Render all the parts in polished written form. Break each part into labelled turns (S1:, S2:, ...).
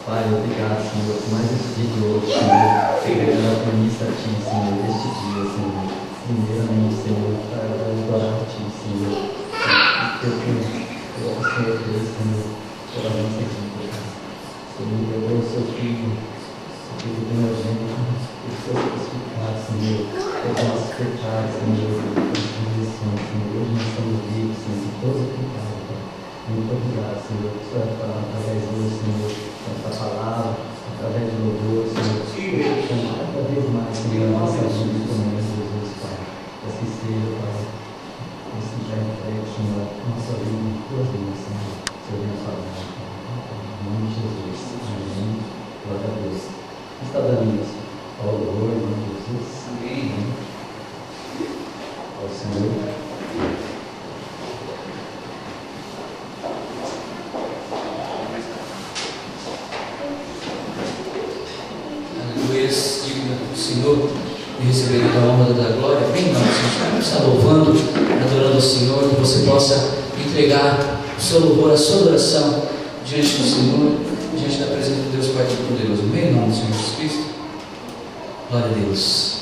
S1: Pai, obrigado, Senhor, por mais esse dia de hoje, Senhor. Obrigado por mim, a Ti, Senhor, deste dia, Senhor. Primeiramente, Senhor, para adorar a Ti, Senhor. Eu peço ao Senhor Deus, Senhor, pela nossa vida, Pai. Senhor, eu dou o Seu Filho primogênito, que foi crucificado, Senhor, pelos nossos pecados, Senhor, pelas condições, Senhor. Hoje nós estamos vivos, Senhor, de todo o pecado, Pai. Muito obrigado, Senhor, por Sua palavra, através de hoje, Senhor, da palavra, através do louvor, Senhor, cada vez mais, Senhor, a nossa vida com nós, Jesus, Pai. Assim seja, Pai, assim já entregue, Senhor, a nossa vida em Tuas mãos, Senhor, Senhor, minha palavra, Pai. Em nome de Jesus, amém. Glória a Deus. Está dando isso ao louvor, em nome de Jesus. Amém. Ao Senhor.
S2: Digno do Senhor e receber a honra da glória. Bem, nós vamos estar louvando, adorando ao Senhor, que você possa entregar o seu louvor, a sua adoração diante do Senhor, diante da presença de Deus Pai Todo-Poderoso. Bem, em nome do Senhor Jesus Cristo. Glória a Deus.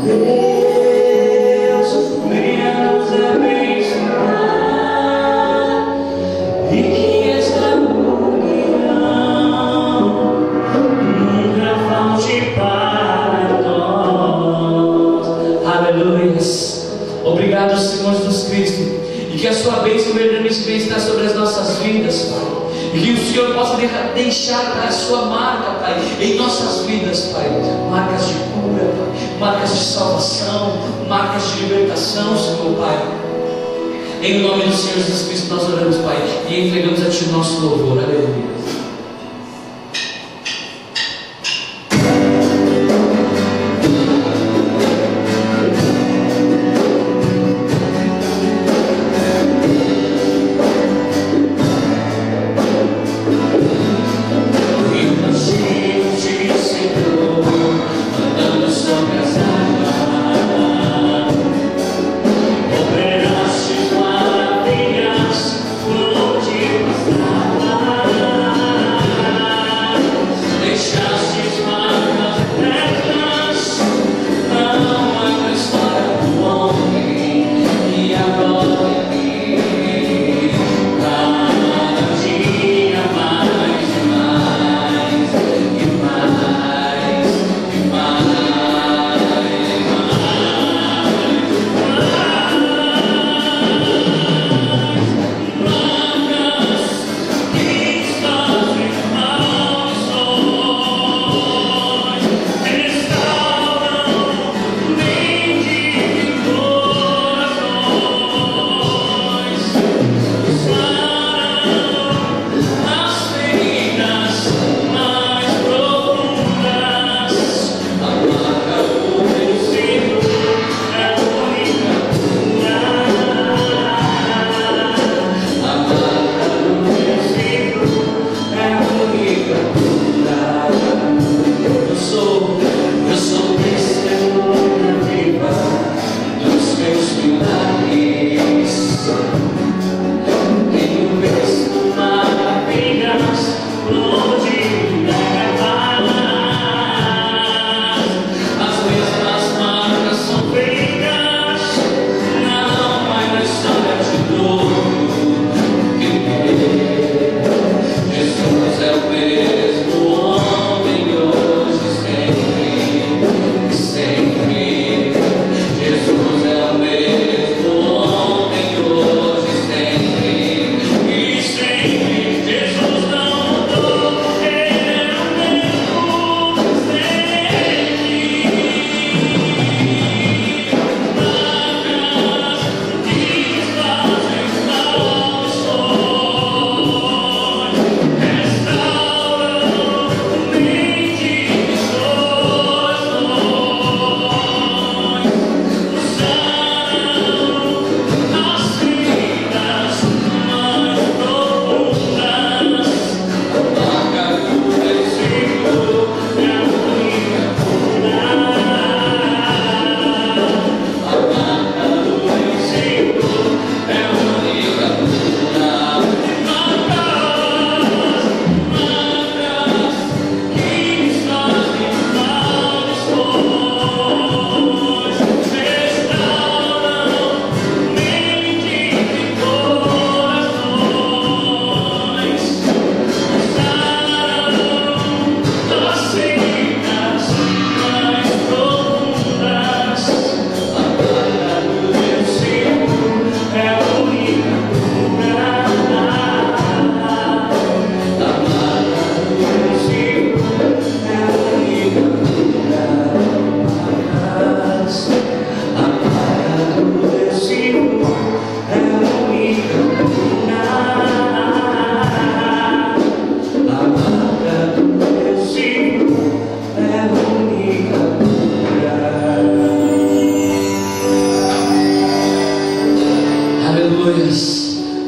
S3: Deus, venha nos
S2: Aleluias. Obrigado, Senhor Jesus Cristo. E que a sua bênção verdadeiramente venha estar sobre as nossas vidas, Pai. E que o Senhor possa deixar a sua marca, Pai, em nossas vidas, Pai. Marcas de cura, Pai. Marcas de salvação, marcas de libertação, Senhor, Pai. Em nome do Senhor Jesus Cristo nós oramos, Pai, e entregamos a Ti o nosso louvor. Aleluia.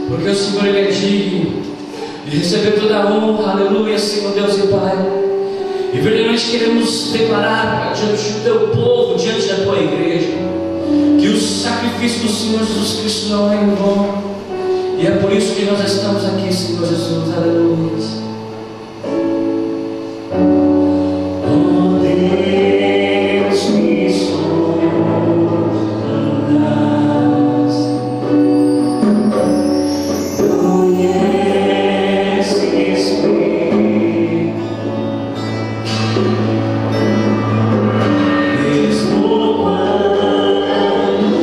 S2: Porque o Senhor Ele é digno de receber toda a honra, aleluia, Senhor Deus e Pai. E verdadeiramente queremos declarar diante do teu povo, diante da tua igreja, que o sacrifício do Senhor Jesus Cristo não é em vão. E é por isso que nós estamos aqui, Senhor Jesus, aleluia.
S3: Mesmo quando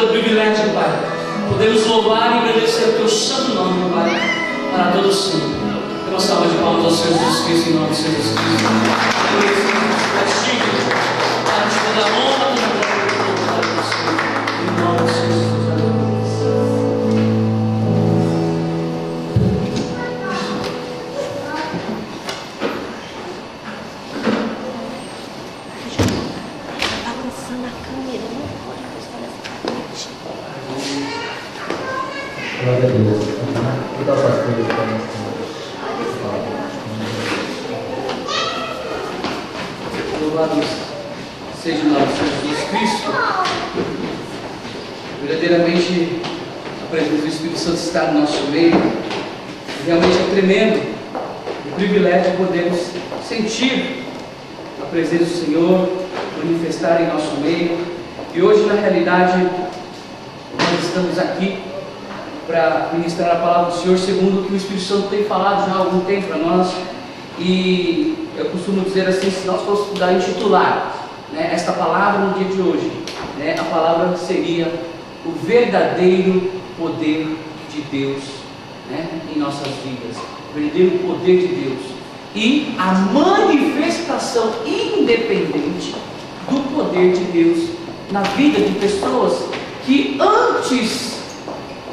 S2: pelo privilégio, Pai. Podemos louvar e agradecer o Teu santo nome, Pai, para todo sempre. Uma salva de palmas ao Senhor Jesus Cristo, em nome de Jesus Cristo. Para te dar honra, em nome de Jesus.
S1: Glória a Deus. Que tal essas coisas para nós?
S2: Louvado seja o nome de Jesus Cristo. Verdadeiramente, a presença do Espírito Santo está no nosso meio. Realmente é tremendo o privilégio de podermos sentir a presença do Senhor manifestar em nosso meio. E hoje, na realidade, nós estamos aqui para ministrar a palavra do Senhor segundo o que o Espírito Santo tem falado já há algum tempo para nós. E eu costumo dizer assim, se nós fôssemos dar intitular, né, esta palavra no dia de hoje, né, a palavra seria o verdadeiro poder de Deus, né, em nossas vidas, o verdadeiro poder de Deus e a manifestação independente do poder de Deus na vida de pessoas que antes,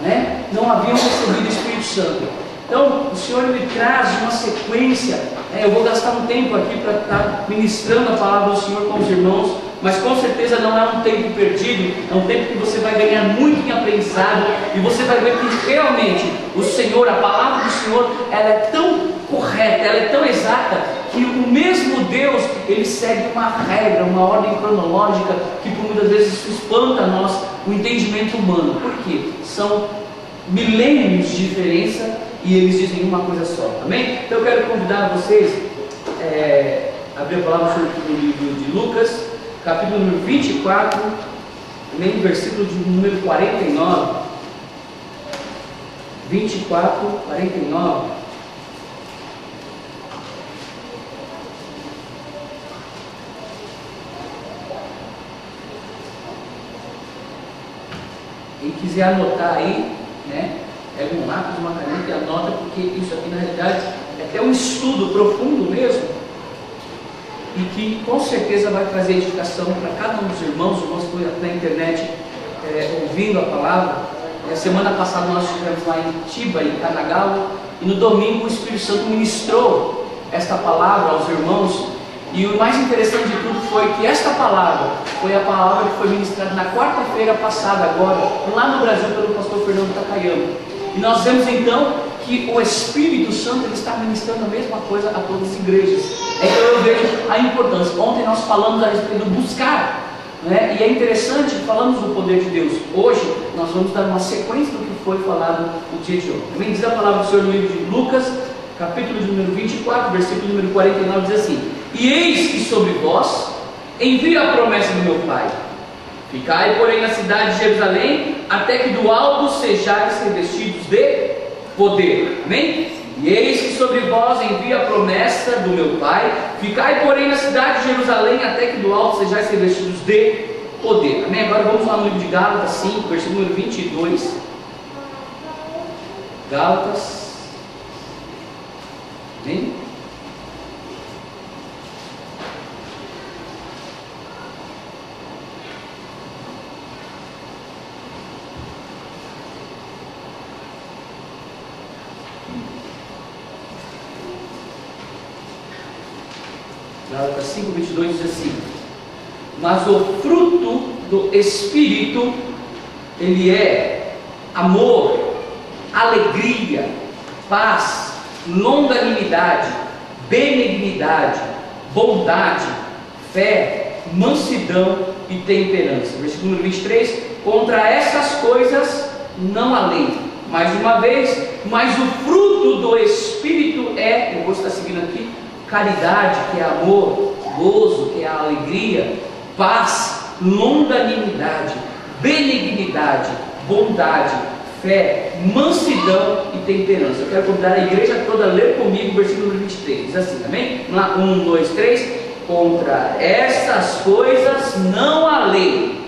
S2: né, não haviam recebido o Espírito Santo. Então, o Senhor me traz uma sequência. Eu vou gastar um tempo aqui para estar ministrando a palavra do Senhor com os irmãos, mas com certeza não é um tempo perdido, é um tempo que você vai ganhar muito em aprendizado, e você vai ver que realmente o Senhor, a palavra do Senhor, ela é tão correta, ela é tão exata, que o mesmo Deus, ele segue uma regra, uma ordem cronológica, que por muitas vezes isso espanta a nós, o entendimento humano. Por quê? São milênios de diferença e eles dizem uma coisa só, amém? Então eu quero convidar vocês a abrir a palavra no livro de Lucas, capítulo número 24, também versículo de número 49. 24, 49. Quem quiser anotar aí, né? Pega um lápis, uma caneta e anota, porque isso aqui na realidade é até um estudo profundo mesmo, e que com certeza vai trazer edificação para cada um dos irmãos. Os irmãos que estão na internet ouvindo a palavra. Semana passada nós estivemos lá em Tiba, em Kanagawa, e no domingo o Espírito Santo ministrou esta palavra aos irmãos. E o mais interessante de tudo foi que esta palavra foi a palavra que foi ministrada na quarta-feira passada agora, lá no Brasil, pelo pastor Fernando Takayama. E nós vemos então que o Espírito Santo ele está ministrando a mesma coisa a todas as igrejas. Então eu vejo a importância. Ontem nós falamos a respeito do buscar, né? E é interessante, falamos do poder de Deus. Hoje nós vamos dar uma sequência do que foi falado no dia de hoje. Também diz a palavra do Senhor no livro de Lucas, capítulo de número 24, versículo número 49, diz assim: E eis que sobre vós envio a promessa do meu Pai. Ficai, porém, na cidade de Jerusalém, até que do alto sejais revestidos de poder. Amém? E eis que sobre vós envio a promessa do meu Pai. Ficai, porém, na cidade de Jerusalém, até que do alto sejais revestidos de poder. Amém? Agora vamos lá no livro de Gálatas 5, versículo número 22. Gálatas. Amém? Gálatas 5, 22 diz assim: Mas o fruto do Espírito, ele é amor, alegria, paz, longanimidade, benignidade, bondade, fé, mansidão e temperança. Versículo 23: Contra essas coisas não há lei. Mais uma vez, mas o fruto do Espírito é, eu vou estar seguindo aqui, caridade, que é amor, gozo, que é a alegria, paz, longanimidade, benignidade, bondade, fé, mansidão e temperança. Eu quero convidar a igreja toda a ler comigo o versículo 23. Diz assim, amém? Vamos lá, 1, 2, 3. Contra estas coisas não há lei.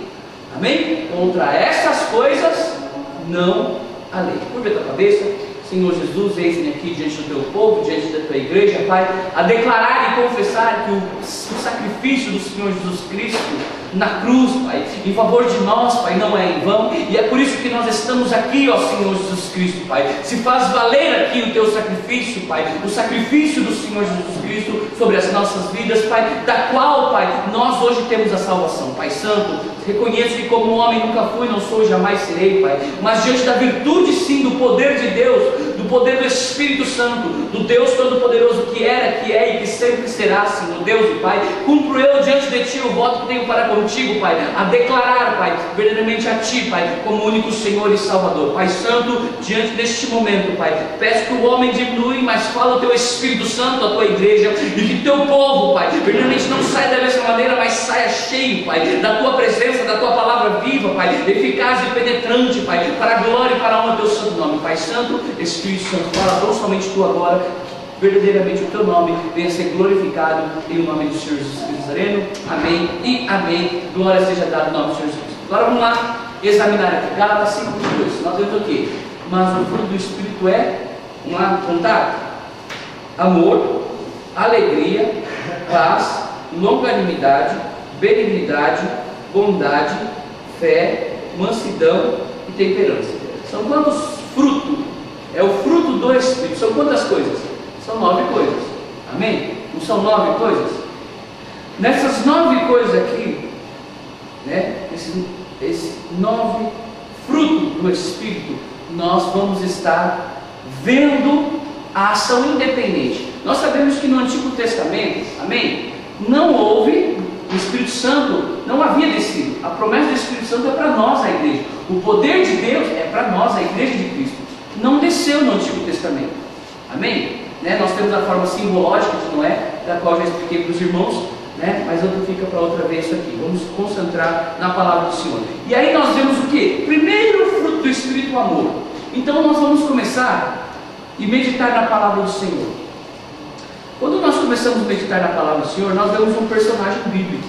S2: Amém? Contra estas
S3: coisas, não a lei. Curva a tua cabeça. Senhor Jesus, eis-me aqui diante do teu povo, diante da tua igreja, Pai, a declarar e confessar que o sacrifício do Senhor Jesus Cristo na cruz, Pai, em favor de nós, Pai, não é em vão, e é por isso que nós estamos aqui, ó Senhor Jesus Cristo, Pai. Se faz valer aqui o teu sacrifício, Pai, o sacrifício do Senhor Jesus Cristo sobre as nossas vidas, Pai, da qual, Pai, nós hoje temos a salvação. Pai Santo, reconheço que como homem nunca fui, não sou, jamais serei, Pai, mas diante da virtude, sim, do poder de Deus, do poder do Espírito Santo, do Deus Todo-Poderoso que era, que é e que sempre será, Senhor Deus e Pai, cumpro eu diante de Ti o voto que tenho para contigo, Pai, a declarar, Pai, verdadeiramente a Ti, Pai, como único Senhor e Salvador. Pai Santo, diante deste momento, Pai, peço que o homem diminui, mas fala o Teu Espírito Santo, a Tua igreja, e que Teu povo, Pai, verdadeiramente não saia da mesma maneira, mas saia cheio, Pai, da Tua presença, da Tua palavra viva, Pai, eficaz e penetrante, Pai, para a glória e para a honra do Teu santo nome. Pai Santo, Espírito Santo, fala tão somente Tu agora, verdadeiramente o Teu nome venha a ser glorificado em nome do Senhor Jesus Cristo Nazareno. Amém e amém. Glória seja dada no nome do Senhor Jesus Cristo. Agora vamos lá examinar aqui Gálatas 5:2. Nós vemos aqui, mas o fruto do Espírito é, vamos lá contar: amor, alegria, paz, longanimidade, benignidade, bondade, fé, mansidão e temperança. São quantos frutos? É o fruto do Espírito. São quantas coisas? São 9 coisas. Amém? Não são 9 coisas? Nessas 9 coisas aqui, né? Esse 9 frutos do Espírito, nós vamos estar vendo a ação independente. Nós sabemos que no Antigo Testamento, amém? Não houve, o Espírito Santo não havia descido. A promessa do Espírito Santo é para nós, a igreja. O poder de Deus é para nós, a igreja de Cristo. Não desceu no Antigo Testamento. Amém? Né? Nós temos a forma simbológica de Noé, da qual eu já expliquei para os irmãos, né? Mas outra fica para outra vez isso aqui. Vamos concentrar na palavra do Senhor. E aí nós vemos o que? Primeiro fruto do Espírito, o amor. Então nós vamos começar e meditar na palavra do Senhor. Quando nós começamos a meditar na palavra do Senhor, nós vemos um personagem bíblico,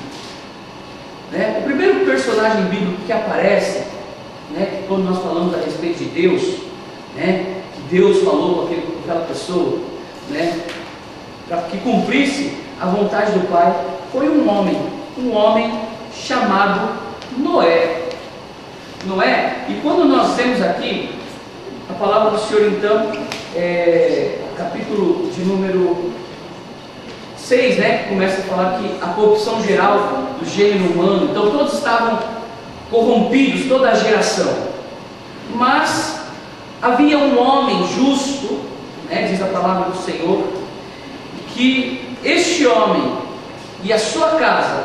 S3: né? O primeiro personagem bíblico que aparece, né, que quando nós falamos a respeito de Deus, né, que Deus falou com aquela pessoa, né, para que cumprisse a vontade do Pai, foi um homem chamado Noé. Noé, e quando nós temos aqui a palavra do Senhor, então, capítulo de número 6, né, que começa a falar que a corrupção geral do gênero humano, então todos estavam corrompidos, toda a geração, mas havia um homem justo, né, diz a palavra do Senhor, que este homem e a sua casa,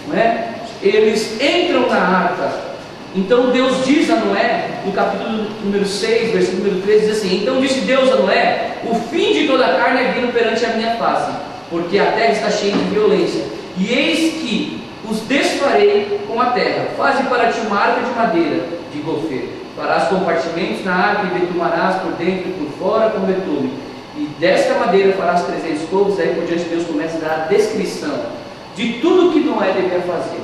S3: né, eles entram na arca. Então Deus diz a Noé, no capítulo número 6, versículo número 13, diz assim: então disse Deus a Noé: o fim de toda a carne é vindo perante a minha face, porque a terra está cheia de violência, e eis que os desfarei com a terra. Faze para ti uma arca de madeira de gofê, farás compartimentos na arca e betumarás por dentro e por fora com betume, e desta madeira farás 300 côvados. Aí por diante Deus começa a dar a descrição de tudo que Noé devia fazer.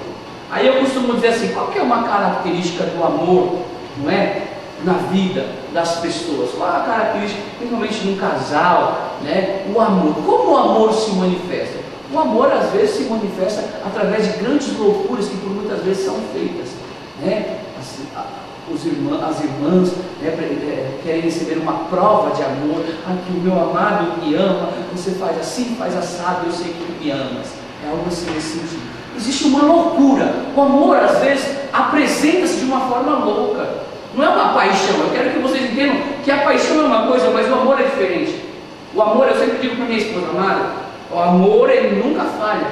S3: Aí eu costumo dizer assim: qual que é uma característica do amor, não é, na vida das pessoas? Qual é a característica, principalmente num casal, né? O amor. Como o amor se manifesta? O amor às vezes se manifesta através de grandes loucuras que por muitas vezes são feitas, né? As irmãs, né, querem receber uma prova de amor. Que o meu amado me ama, você faz assim, faz assado, eu sei que tu me amas. É algo assim nesse sentido. Existe uma loucura. O amor às vezes apresenta-se de uma forma louca. Não é uma paixão. Eu quero que vocês entendam que a paixão é uma coisa, mas o amor é diferente. O amor, eu sempre digo para minha esposa amada, o amor ele nunca falha.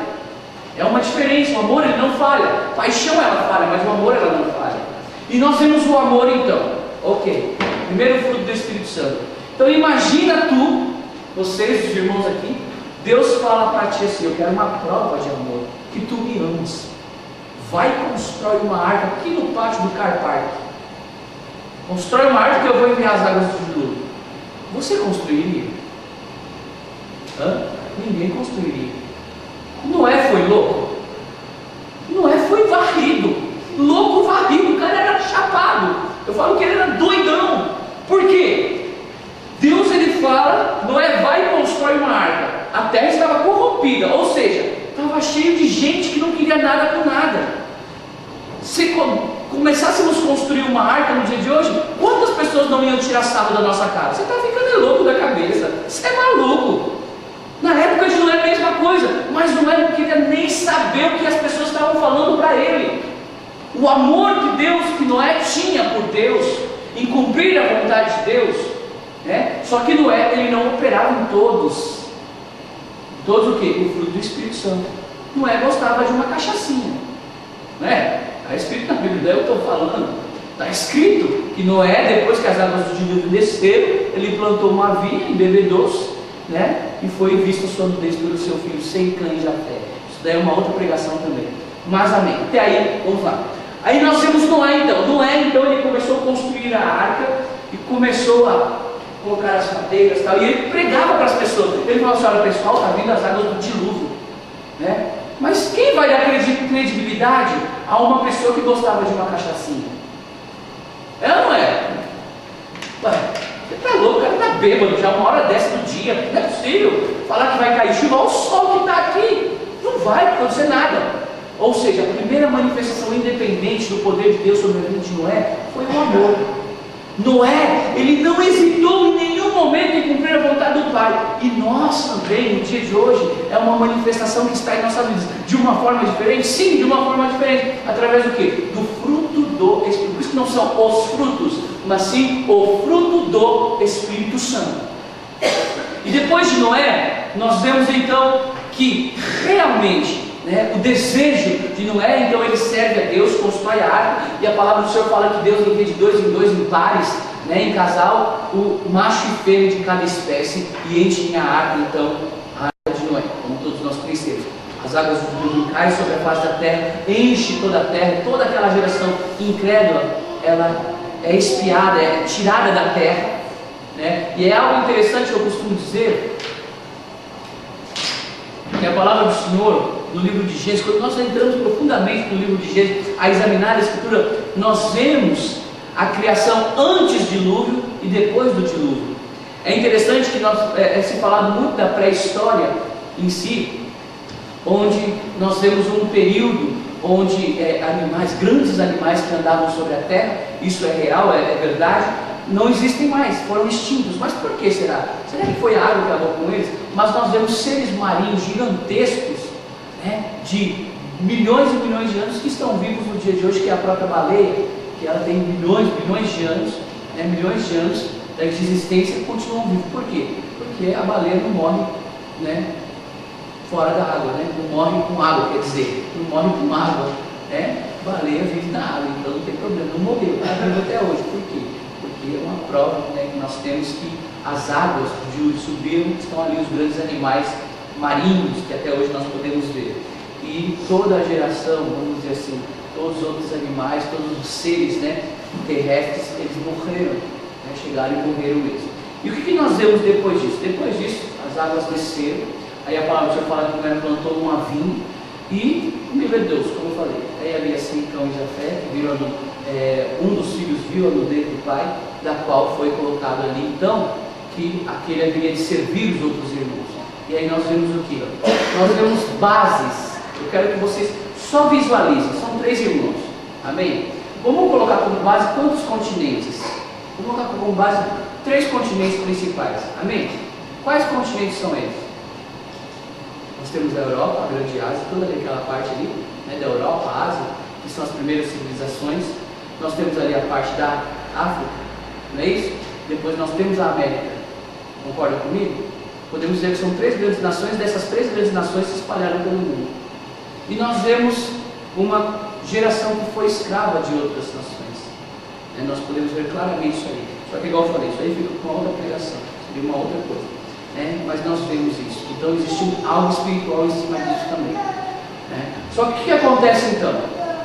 S3: É uma diferença. O amor ele não falha. Paixão ela falha, mas o amor ela não falha. E nós vemos o amor então. Ok. Primeiro fruto do Espírito Santo. Então imagina tu, vocês, os irmãos aqui, Deus fala para ti assim: eu quero uma prova de amor, que tu me amas. Vai e constrói uma arca aqui no pátio do Car Park. Constrói uma arca que eu vou enviar as águas do dilúvio. Você construiria? Ninguém construiria. Noé foi louco? Noé foi varrido. Louco varrido, o cara era chapado. queria nada com nada. Se começássemos a construir uma arca no dia de hoje, quantas pessoas não iam tirar sarro da nossa cara? Você está ficando louco da cabeça, você é maluco. Na época de Noé a mesma coisa, mas Noé não queria nem saber o que as pessoas estavam falando para ele. O amor que Noé tinha por Deus, em cumprir a vontade de Deus, né? Só que Noé, ele não operava em todos o que? O fruto do Espírito Santo. Noé gostava de uma cachaçinha, né? Está escrito na Bíblia, eu estou falando, está escrito que Noé, depois que as águas do dilúvio desceram, ele plantou uma vinha, embebedou-se, né? E foi visto a sua nudez pelo seu filho Sem, Cã e Jafé. Isso daí é uma outra pregação também. Mas amém. Até aí, vamos lá. Aí nós temos Noé então. Noé então ele começou a construir a arca e começou a colocar as madeiras e tal. E ele pregava para as pessoas. Ele falou assim: olha pessoal, está vindo as águas do dilúvio, né? Mas quem vai dar credibilidade a uma pessoa que gostava de uma cachaçinha? É ou não é? Ué, você está louco, o cara está bêbado já uma hora dessa do dia. Não é possível falar que vai cair chuva. Olha o sol que está aqui. Não vai acontecer nada. Ou seja, a primeira manifestação independente do poder de Deus sobre a vida de Noé foi o amor. Noé, ele não hesitou em nenhum momento em cumprir a vontade do Pai. E nós também, no dia de hoje, é uma manifestação que está em nossas vidas. De uma forma diferente? Sim, de uma forma diferente. Através do quê? Do fruto do Espírito. Por isso que não são os frutos, mas sim o fruto do Espírito Santo. E depois de Noé, nós vemos então que realmente, né, o desejo de Noé, então ele serve a Deus, constrói a arca, e a palavra do Senhor fala que Deus envia de dois em pares, né, em casal, o macho e fêmea de cada espécie, e enchem a arca, então, a arca de Noé, como todos nós conhecemos. As águas do dilúvio caem sobre a face da terra, enche toda a terra, toda aquela geração incrédula, ela é expiada, é tirada da terra, né? E é algo interessante que eu costumo dizer, que a palavra do Senhor, no livro de Gênesis, quando nós entramos profundamente no livro de Gênesis, a examinar a Escritura, nós vemos a criação antes do dilúvio e depois do dilúvio. É interessante que se falado muito da pré-história em si, onde nós vemos um período onde grandes animais que andavam sobre a terra, isso é real, é verdade, não existem mais, foram extintos. Mas por que será? Será que foi a água que acabou com eles? Mas nós vemos seres marinhos gigantescos, né, de milhões e milhões de anos que estão vivos no dia de hoje, que é a própria baleia, que ela tem bilhões de anos, né, milhões de anos de existência e continuam vivos. Por quê? Porque a baleia não morre, né, fora da água, né? Não morre com água, quer dizer, não morre com água, né? Baleia vive na água, então não tem problema, não morreu, está vivo até hoje. Por quê? Porque é uma prova, né, que nós temos que as águas de onde subiram, estão ali os grandes animais marinhos que até hoje nós podemos ver. E toda a geração, vamos dizer assim, todos os outros animais, todos os seres, né, terrestres, eles morreram, né, chegaram e morreram mesmo. E o que nós vemos depois disso? Depois disso, as águas desceram, aí a palavra do Senhor fala que Noé plantou uma vinha e Deus, como eu falei, aí havia Sem, Cão e Jafé, que viram um dos filhos viu a nudez do pai, da qual foi colocado ali então que aquele haveria de servir os outros irmãos. E aí nós vemos o que? Nós vemos bases. Eu quero que vocês só visualizem, são 3 irmãos, amém? Vamos colocar como base quantos continentes? Vamos colocar como base 3 continentes principais, amém? Quais continentes são eles? Nós temos a Europa, a Grande Ásia, toda aquela parte ali, né, da Europa, a Ásia, que são as primeiras civilizações. Nós temos ali a parte da África, não é isso? Depois nós temos a América. Concorda comigo? Podemos dizer que são 3 grandes nações, dessas 3 grandes nações se espalharam pelo mundo. E nós vemos uma geração que foi escrava de outras nações. Nós podemos ver claramente isso aí. Só que igual eu falei, isso aí fica com uma outra pregação, seria uma outra coisa. Mas nós vemos isso. Então existe algo espiritual em cima disso também. Só que o que acontece então?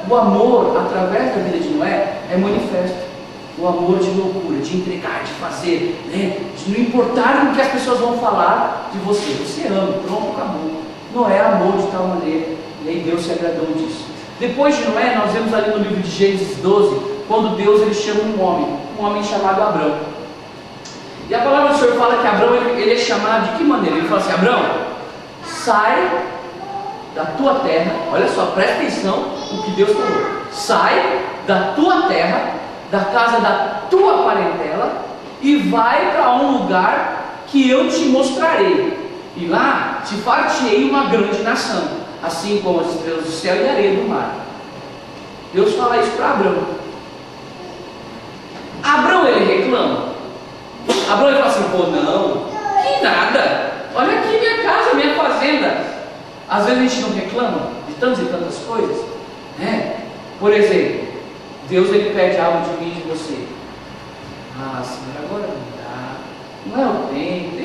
S3: O amor, através da vida de Noé, é manifesto. O amor de loucura, de entregar, de fazer, né? De não importar o que as pessoas vão falar de você. Você ama, pronto, acabou. Noé amou de tal maneira, e aí Deus se agradou disso. Depois de Noé, nós vemos ali no livro de Gênesis 12, quando Deus ele chama um homem chamado Abrão. E a palavra do Senhor fala que Abrão ele é chamado de que maneira? Ele fala assim: Abrão, sai da tua terra, olha só, presta atenção no que Deus falou, sai da tua terra, da casa da tua parentela, e vai para um lugar que eu te mostrarei, e lá te fartei uma grande nação, assim como as estrelas do céu e a areia do mar. Deus fala isso para Abrão. Abrão, ele reclama. Abrão, ele fala assim, pô, não, que nada, olha aqui minha casa, minha fazenda. Às vezes a gente não reclama de tantas e tantas coisas, né? Por exemplo, Deus, ele pede algo de mim e de você. Ah, Senhor, agora não dá, não é o tempo,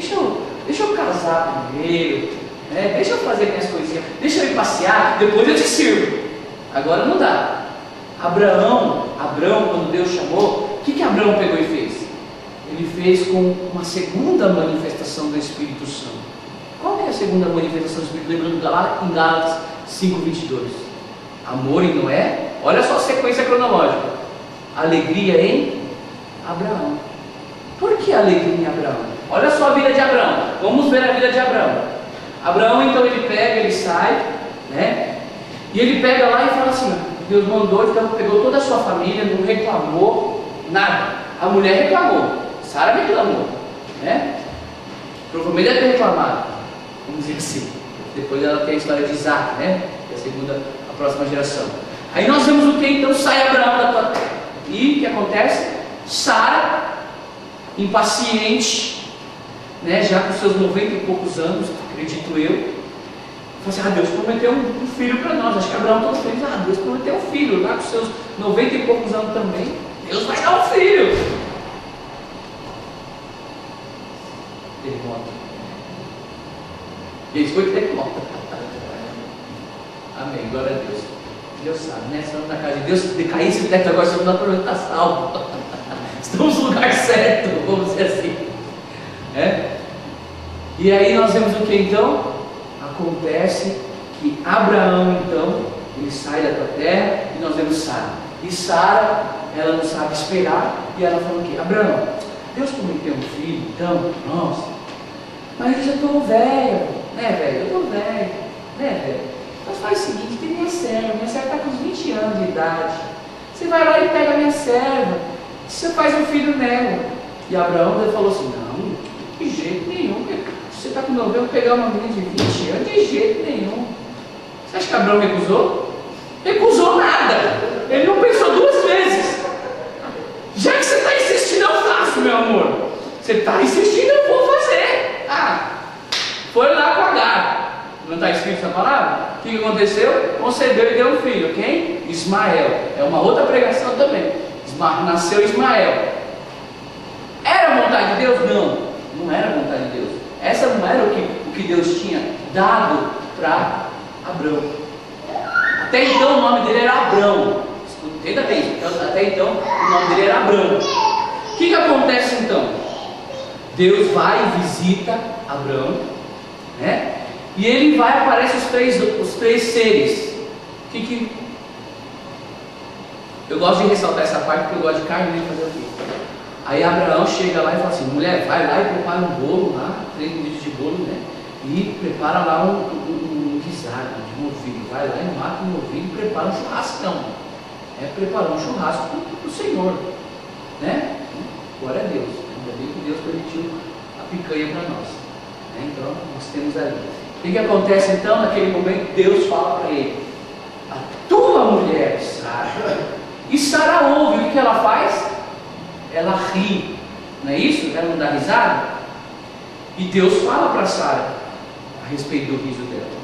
S3: deixa eu casar primeiro, né? Deixa eu fazer minhas coisinhas, deixa eu ir passear, depois eu te sirvo. Agora não dá. Abraão, quando Deus chamou, o que Abraão pegou e fez? Ele fez com uma segunda manifestação do Espírito Santo. Qual que é a segunda manifestação do Espírito? Lembrando em Gálatas 5:22. Amor em Noé. Olha só a sequência cronológica. Alegria em Abraão. Por que alegria em Abraão? Olha só a vida de Abraão. Vamos ver a vida de Abraão. Abraão, então, ele pega, ele sai, né? E ele pega lá e fala assim, Deus mandou, então pegou toda a sua família, não reclamou nada. A mulher reclamou, Sara reclamou, né? Provavelmente deve ter reclamado, vamos dizer assim. Depois ela tem a história de Isaac, né? Que é a próxima geração. Aí nós vemos o que? Então sai Abraão da tua terra. E o que acontece? Sara, impaciente, né? Já com seus 90 e poucos anos, acredito eu, falou assim, Deus prometeu um filho para nós. Acho que Abraão todo feliz, Deus prometeu um filho, lá com seus 90 e poucos anos também, Deus vai dar um filho. Terremoto. Esse foi terremoto. Amém, glória a Deus. Deus sabe, né? Estamos na casa de Deus, se caísse o teto agora, estamos na projeto, está salvo. Estamos no lugar certo, vamos dizer assim. E aí nós vemos o que então? Acontece que Abraão, então, ele sai da tua terra e nós vemos Sara. E Sara, ela não sabe esperar e ela falou o quê? Abraão, Deus prometeu um filho, então, nossa, mas eu já estou velho, né, velho? Eu estou velho, né, velho? Então faz o seguinte, tem minha serva está com uns 20 anos de idade. Você vai lá e pega a minha serva, você faz um filho nela. E Abraão ele falou assim, não, de jeito nenhum, você está com meu velho, pegar uma menina de 20 anos, de jeito nenhum. Você acha que Abraão recusou? Recusou nada. Ele não pensou duas vezes. Já que você está insistindo, eu faço, meu amor. Você está insistindo, eu vou fazer. Foi lá com Agar. Não está escrito essa palavra? O que aconteceu? Concebeu e deu um filho. Quem? Ismael. É uma outra pregação também. Nasceu Ismael. Era vontade de Deus? Não, não era vontade de Deus. Essa não era o que Deus tinha dado para Abrão. Até então o nome dele era Abrão. Entenda bem, até então o nome dele era Abrão. O que acontece então? Deus vai e visita Abrão, né? E ele vai, aparece os três seres. Eu gosto de ressaltar essa parte porque eu gosto de carne e fazer o quê? Aí Abraão chega lá e fala assim, mulher, vai lá e prepara um bolo lá, 3 medidas de bolo, né? E prepara lá um guisado de novilho. Vai lá e mata um novilho e prepara um churrascão. Preparar um churrasco para o Senhor, né? Glória a Deus. Ainda bem que Deus permitiu a picanha para nós, né? Então nós temos ali. O que acontece então? Naquele momento Deus fala para ele, a tua mulher, Sara. E Sara ouve, o que ela faz? Ela ri, não é isso? Ela não dá risada? E Deus fala para Sara a respeito do riso dela.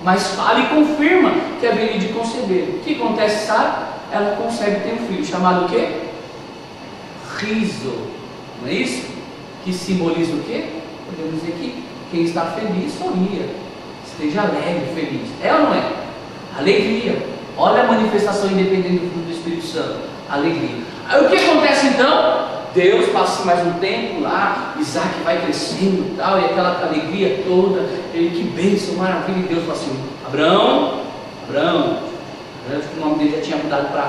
S3: Mas fala e confirma que haveria de conceber. O que acontece, Sara? Ela concebe ter um filho, chamado o quê? Riso, não é isso? Que simboliza o quê? Podemos dizer que quem está feliz, sorria, esteja alegre, feliz. É ou não é? Alegria. Olha a manifestação independente do fruto do Espírito Santo. Alegria. Aí o que acontece então? Deus passa mais um tempo lá, Isaac vai crescendo e tal, e aquela alegria toda, ele, que bênção, maravilha, e Deus fala assim, Abraão, acho que o nome dele já tinha mudado para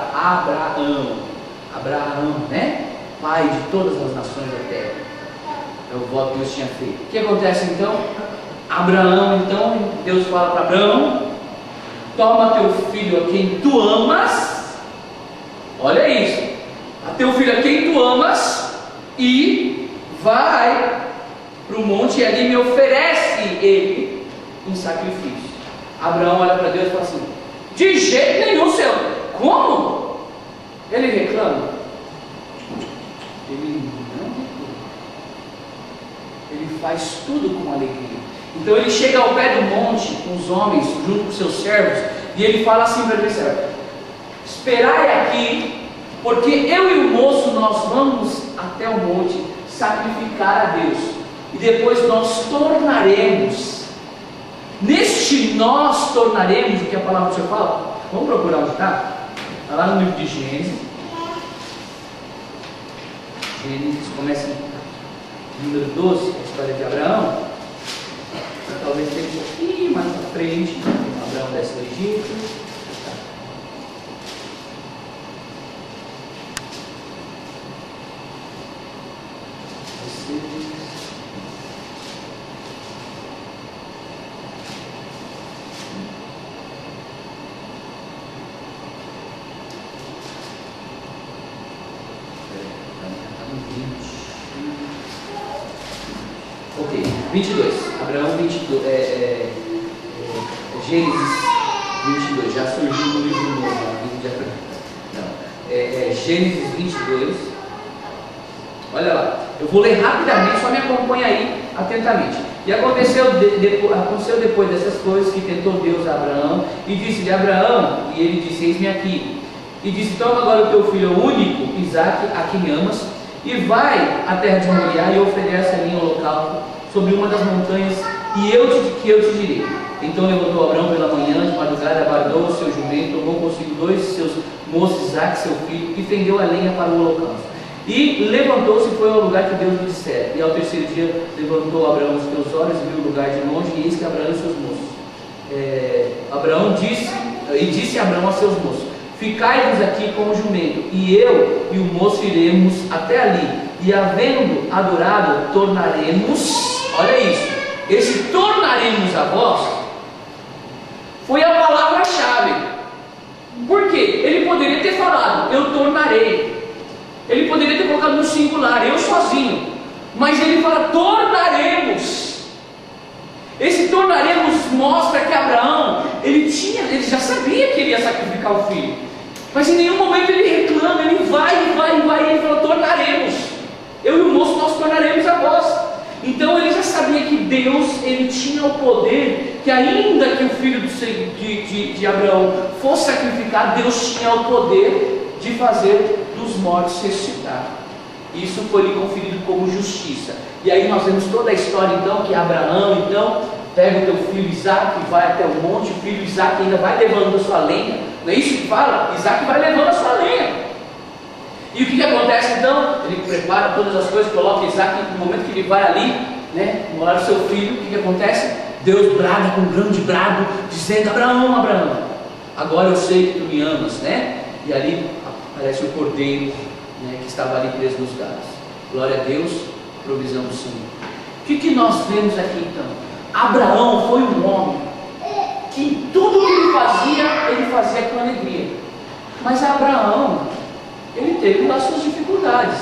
S3: Abraão, né? Pai de todas as nações da terra. É o voto que Deus tinha feito. O que acontece então? Abraão, então, Deus fala para Abraão: toma teu filho a quem tu amas, olha isso, a teu filho a quem tu amas, e vai para o monte e ali me oferece ele em sacrifício. Abraão olha para Deus e fala assim: de jeito nenhum, Senhor. Como? Ele reclama? Ele não reclama. Ele faz tudo com alegria. Então ele chega ao pé do monte com os homens, junto com seus servos, e ele fala assim para ele: esperai aqui, porque eu e o moço nós vamos até o monte sacrificar a Deus, e depois nós tornaremos. Neste nós tornaremos, o que a palavra do Senhor fala, vamos procurar onde está? Está lá no livro de Gênesis. Gênesis começa em número 12, a história de Abraão. Talvez tenha um pouquinho mais à frente. Abraão desce do Egito. Ok, 22. Abraão 22. Gênesis 22. Já surgiu no livro novo. Não. Gênesis 22. Olha lá. Eu vou ler rapidamente, só me acompanha aí atentamente. E aconteceu depois dessas coisas que tentou Deus a Abraão e disse-lhe: Abraão, e ele disse: eis-me aqui. E disse: toma agora o teu filho único, Isaque, a quem amas, e vai à terra de Moriá e oferece ali um holocausto sobre uma das montanhas que eu te direi. Então levantou Abraão pela manhã, de madrugada, guardou o seu jumento, tomou consigo 2 de seus moços, Isaque, seu filho, e fendeu a lenha para o holocausto. E levantou-se e foi ao lugar que Deus lhe dissera. E ao terceiro dia levantou Abraão os teus olhos e viu o lugar de longe, e eis que Abraão e seus moços. Disse Abraão a seus moços: ficai-vos aqui com o jumento, e eu e o moço iremos até ali, e havendo adorado, tornaremos. Olha isso, esse tornaremos a vós foi a palavra-chave. Por quê? Ele poderia ter falado: eu tornarei. Ele poderia ter colocado no singular, eu sozinho. Mas ele fala: tornaremos. Esse tornaremos mostra que Abraão, ele já sabia que ele ia sacrificar o filho. Mas em nenhum momento ele reclama, ele vai, e ele fala: tornaremos. Eu e o moço nós tornaremos a vós. Então ele já sabia que Deus, ele tinha o poder, que ainda que o filho de Abraão fosse sacrificado, Deus tinha o poder de fazer dos mortos ressuscitar. Isso foi lhe conferido como justiça. E aí nós vemos toda a história então, que Abraão então pega o teu filho Isaque, vai até o monte, o filho Isaque ainda vai levando a sua lenha. Não é isso que fala? Isaque vai levando a sua lenha. E o que acontece então? Ele prepara todas as coisas, coloca Isaque, no momento que ele vai ali, morar o seu filho, o que acontece? Deus brada com um grande brado, dizendo: Abraão, Abraão, agora eu sei que tu me amas, E ali aparece o cordeiro, que estava ali preso nos galhos. Glória a Deus, provisão do Senhor. O que nós vemos aqui então? Abraão foi um homem que tudo que ele fazia com alegria. Mas Abraão, ele teve lá suas dificuldades,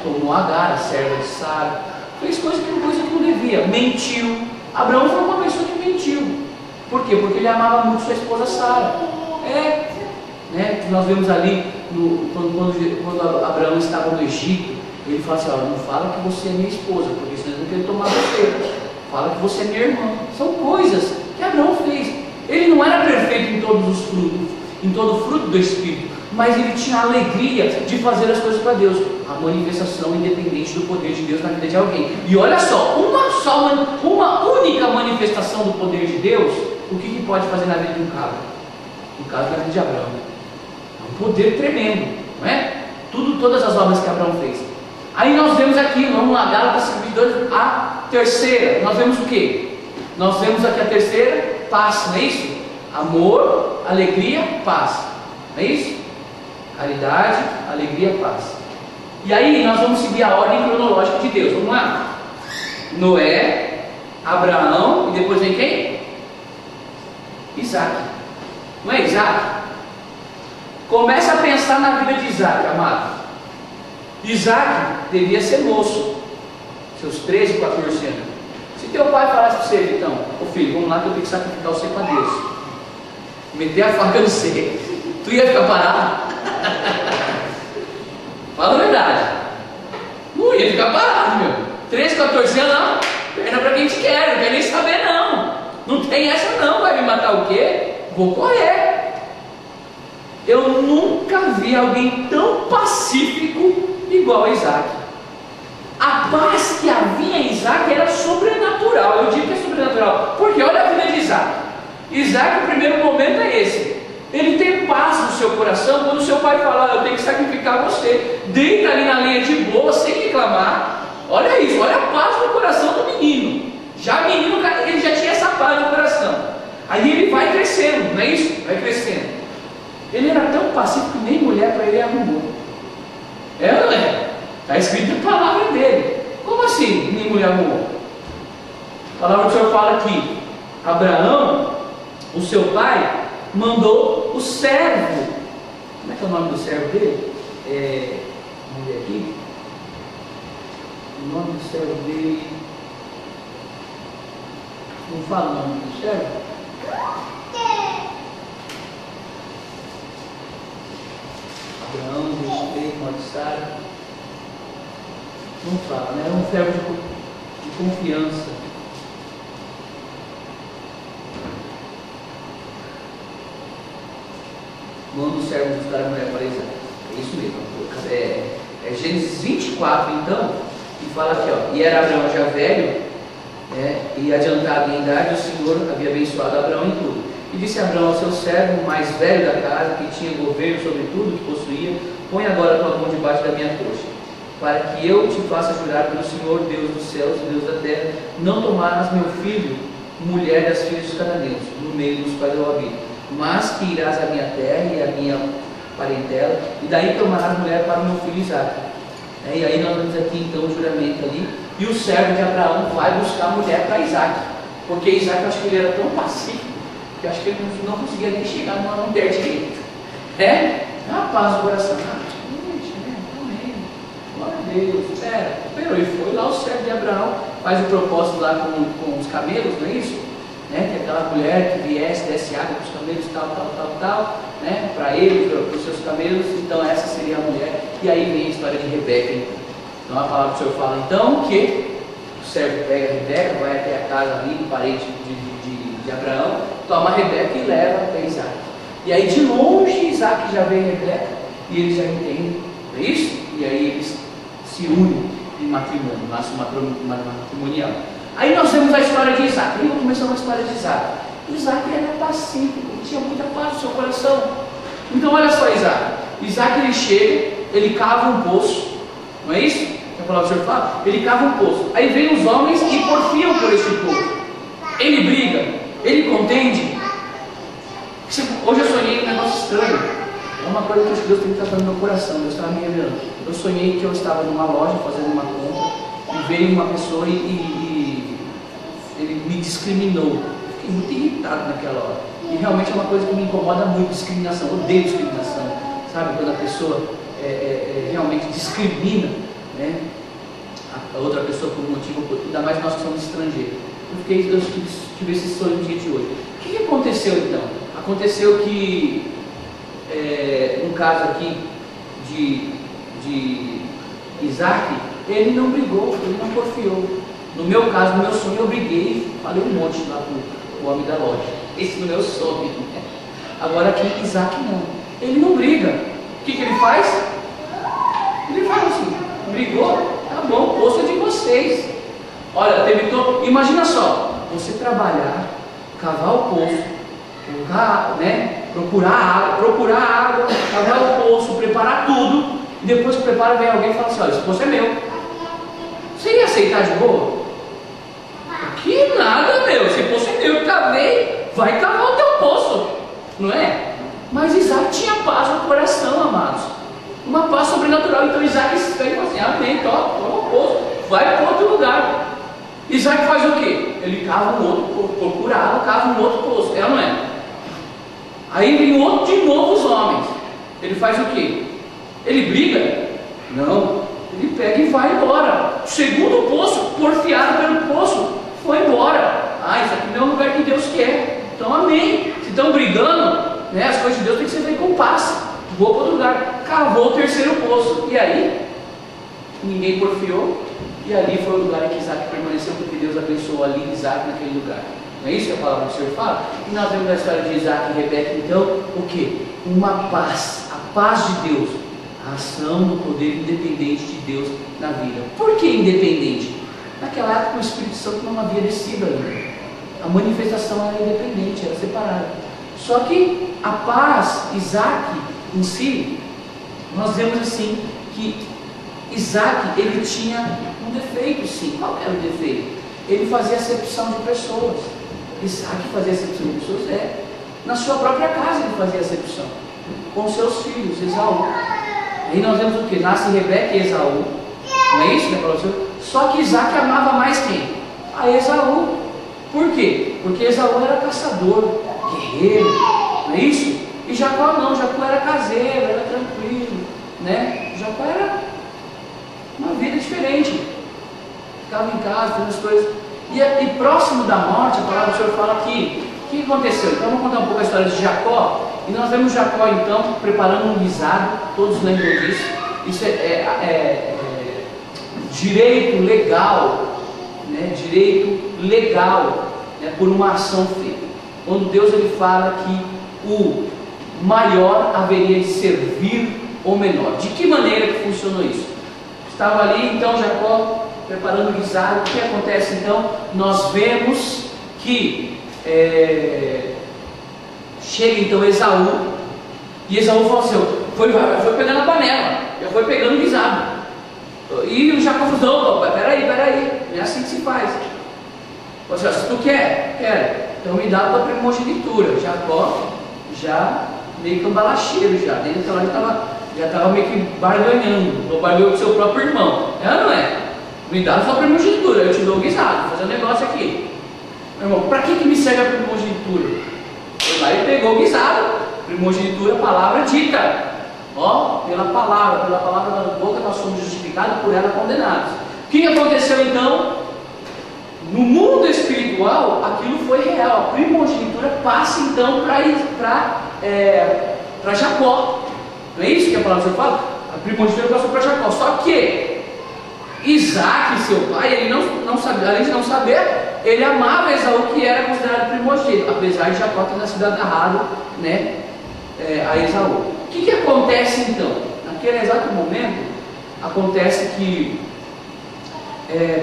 S3: Tomou Agar, a serva de Sara, fez coisa que não devia, mentiu. Abraão foi uma pessoa que mentiu. Por quê? Porque ele amava muito sua esposa Sara. Que nós vemos ali quando Abraão estava no Egito, ele fala assim: não fala que você é minha esposa, porque senão eu não quero tomar você. Fala que você é minha irmã. São coisas que Abraão fez. Ele não era perfeito em todos os frutos, em todo o fruto do Espírito, mas ele tinha a alegria de fazer as coisas para Deus, a manifestação independente do poder de Deus na vida de alguém. E olha só, uma única manifestação do poder de Deus, o que pode fazer na vida de um cara? No caso da vida de Abraão, é um poder tremendo, não é? Todas as obras que Abraão fez. Aí nós vemos aqui, vamos lá, Gálatas 2, a terceira. Nós vemos o quê? Nós vemos aqui a terceira, paz, não é isso? Amor, alegria, paz, não é isso? Caridade, alegria, paz. E aí nós vamos seguir a ordem cronológica de Deus. Vamos lá. Noé, Abraão e depois vem quem? Isaac. Não é Isaac? Começa a pensar na vida de Isaac, amado. Isaac devia ser moço, seus 13, 14 anos. Se teu pai falasse para você, então, ô filho, vamos lá que eu tenho que sacrificar você para Deus, meter a faca no seio, tu ia ficar parado? Fala a verdade. Não ia ficar parado, meu. 13, 14 anos, não. Perna para quem te quer, não quer nem saber, não. Não tem essa, não. Vai me matar o quê? Vou correr. Eu nunca vi alguém tão pacífico igual a Isaac. A paz que havia em Isaac era sobrenatural. Eu digo que é sobrenatural, porque olha a vida de Isaac. Isaac, o primeiro momento é esse. Ele tem paz no seu coração quando o seu pai fala: eu tenho que sacrificar você. Deita ali na linha de boa, sem reclamar. Olha isso, olha a paz no coração do menino. Já menino, ele já tinha essa paz no coração. Aí ele vai crescendo, não é isso? Vai crescendo. Ele era tão pacífico que nem mulher para ele arrumou. É ou não é? Está escrito a palavra dele. Como assim nem mulher arrumou? A palavra do Senhor fala que Abraão, o seu pai, mandou o servo. Como é que é o nome do servo dele? Vamos ver aqui. O nome do servo dele. Não fala o nome do servo? Abraão, respeito, morte de Sara. Não fala, né? Era um servo de confiança. Manda o servo buscar a mulher para Isaac. É isso mesmo. É Gênesis 24, então, que fala aqui, ó. E era Abraão já velho, e adiantado em idade, o Senhor havia abençoado Abraão em tudo. E disse Abraão ao seu servo, o mais velho da casa, que tinha governo sobre tudo que possuía: põe agora a tua mão debaixo da minha coxa, para que eu te faça jurar pelo Senhor, Deus dos céus e Deus da terra, não tomarás meu filho, mulher das filhas dos cananeus, no meio dos quais eu habito, mas que irás à minha terra e à minha parentela, e daí tomarás mulher para o meu filho Isaac. E aí nós vemos aqui então o juramento ali, e o servo de Abraão vai buscar mulher para Isaac, porque Isaac, eu acho que ele era tão pacífico, que eu acho que ele não conseguia nem chegar numa mulher direito. A paz do coração. Glória a Deus, esperou. E foi lá o servo de Abraão, faz o propósito lá com os camelos, não é isso? Que aquela mulher que viesse, desse água para os camelos, tal, para ele, para os seus camelos. Então essa seria a mulher. E aí vem a história de Rebeca. Então a palavra do Senhor fala então que o servo pega a Rebeca, vai até a casa ali do parente de Abraão, toma a Rebeca e leva até Isaac. E aí de longe Isaac já vê Rebeca e ele já entende, não é isso? E aí eles se unem em matrimônio, laço matrimonial. Aí nós vemos a história de Isaac. Aí começamos a história de Isaac. Isaac era pacífico, tinha muita paz no seu coração. Então olha só Isaac. Isaac ele chega, ele cava um poço, não é isso? Que a palavra do Senhor fala? Ele cava um poço. Aí vem os homens e porfiam por esse poço. Ele briga, ele contende. Hoje eu sonhei um negócio estranho. É uma coisa que Deus tem que estar no meu coração. Deus estava me revelando. Eu sonhei que eu estava numa loja fazendo uma compra e veio uma pessoa e ele me discriminou. Eu fiquei muito irritado naquela hora. E realmente é uma coisa que me incomoda muito, discriminação. Eu odeio discriminação. Sabe, quando a pessoa realmente discrimina, a outra pessoa por um motivo, ainda mais nós que somos estrangeiros. Eu tive esse sonho no dia de hoje. O que aconteceu então? Aconteceu que, no caso aqui de Isaac, ele não brigou, ele não porfiou. No meu caso, no meu sonho, eu briguei, falei um monte lá pro homem da loja. Esse no meu sonho. Agora aqui, Isaac não. Ele não briga. O que ele faz? Ele fala assim: brigou? Tá bom, o poço é de vocês. Olha, imagina só, você trabalhar, cavar o poço, procurar água, cavar o poço, preparar tudo, e depois que prepara, vem alguém e fala assim: olha, esse poço é meu. Você ia aceitar de boa? Que nada, meu, esse poço é meu, eu cavei, vai cavar o teu poço, não é? Mas Isaac tinha paz no coração, amados, uma paz sobrenatural. Então Isaac se pega e fala assim: amém, toma o poço, vai para outro lugar. Isaac faz o quê? ele cava um outro, procurava, cava um outro poço, é ou não é? Aí vem outro de novo os homens. Ele faz o quê? Ele briga? Não. Ele pega e vai embora. Segundo poço, porfiado pelo poço, foi embora. Ah, isso aqui não é o lugar que Deus quer. Então, amém. Se estão brigando, né, as coisas de Deus têm que ser feitas com paz. Vou para outro lugar. Cavou o terceiro poço. E aí? Ninguém porfiou. E ali foi o lugar em que Isaac permaneceu, porque Deus abençoou ali Isaac naquele lugar. Não é isso que a palavra do Senhor fala? E nós vemos na história de Isaac e Rebeca, então, o que? Uma paz. A paz de Deus. A ação do poder independente de Deus na vida. Por que independente? Naquela época o Espírito Santo não havia descido ainda. A manifestação era independente, era separada. Só que a paz, Isaac em si, nós vemos assim, que Isaac, ele tinha um defeito sim. Qual era o defeito? Ele fazia acepção de pessoas. Isaac fazia acepção de pessoas? Na sua própria casa ele fazia acepção. Com seus filhos, Esaú. Aí nós vemos o que? Nasce Rebeca e Esaú. Não é isso, né, professor? Só que Isaac amava mais quem? A Esaú. Por quê? Porque Esaú era caçador, guerreiro, não é isso? E Jacó não, Jacó era caseiro, era tranquilo, né? Jacó era uma vida diferente. Ficava em casa, fazendo as coisas. E próximo da morte, a palavra do Senhor fala que o que aconteceu? Então vamos contar um pouco a história de Jacó. E nós vemos Jacó então preparando um guisado, todos lembram disso. Isso é direito legal, né? Direito legal, né? Por uma ação feita. Quando Deus ele fala que o maior haveria de servir o menor. De que maneira que funcionou isso? Estava ali então Jacó preparando o guisado. O que acontece então? Nós vemos que chega então Esaú, e Esaú falou assim, foi pegando a panela, já foi pegando o guisado. E o Jacó falou, não, peraí, não é assim que se faz. Falou assim, se tu quer, quero, então me dá a tua primogenitura. Jacó já meio cambalacheiro já, dentro daquela hora já estava meio que barganhando, barganhou com o seu próprio irmão. É ou não é? Me dá a sua primogenitura, eu te dou o guisado, vou fazer um negócio aqui. Meu irmão, para que me serve a primogenitura? Foi lá e pegou o guisado. Primogenitura, palavra dita. Ó, pela palavra da boca nós somos justificados, por ela condenados. O que aconteceu então? No mundo espiritual, aquilo foi real. A primogenitura passa então para Jacó. Não é isso que a palavra do Senhor fala? A primogenitura passou para Jacó. Só que Isaac, seu pai, ele não sabia, além de não saber, ele amava Esaú, que era considerado primogênito, apesar de Jacó ter nascido agarrado, né, a Esaú. O que acontece então? Naquele exato momento, acontece que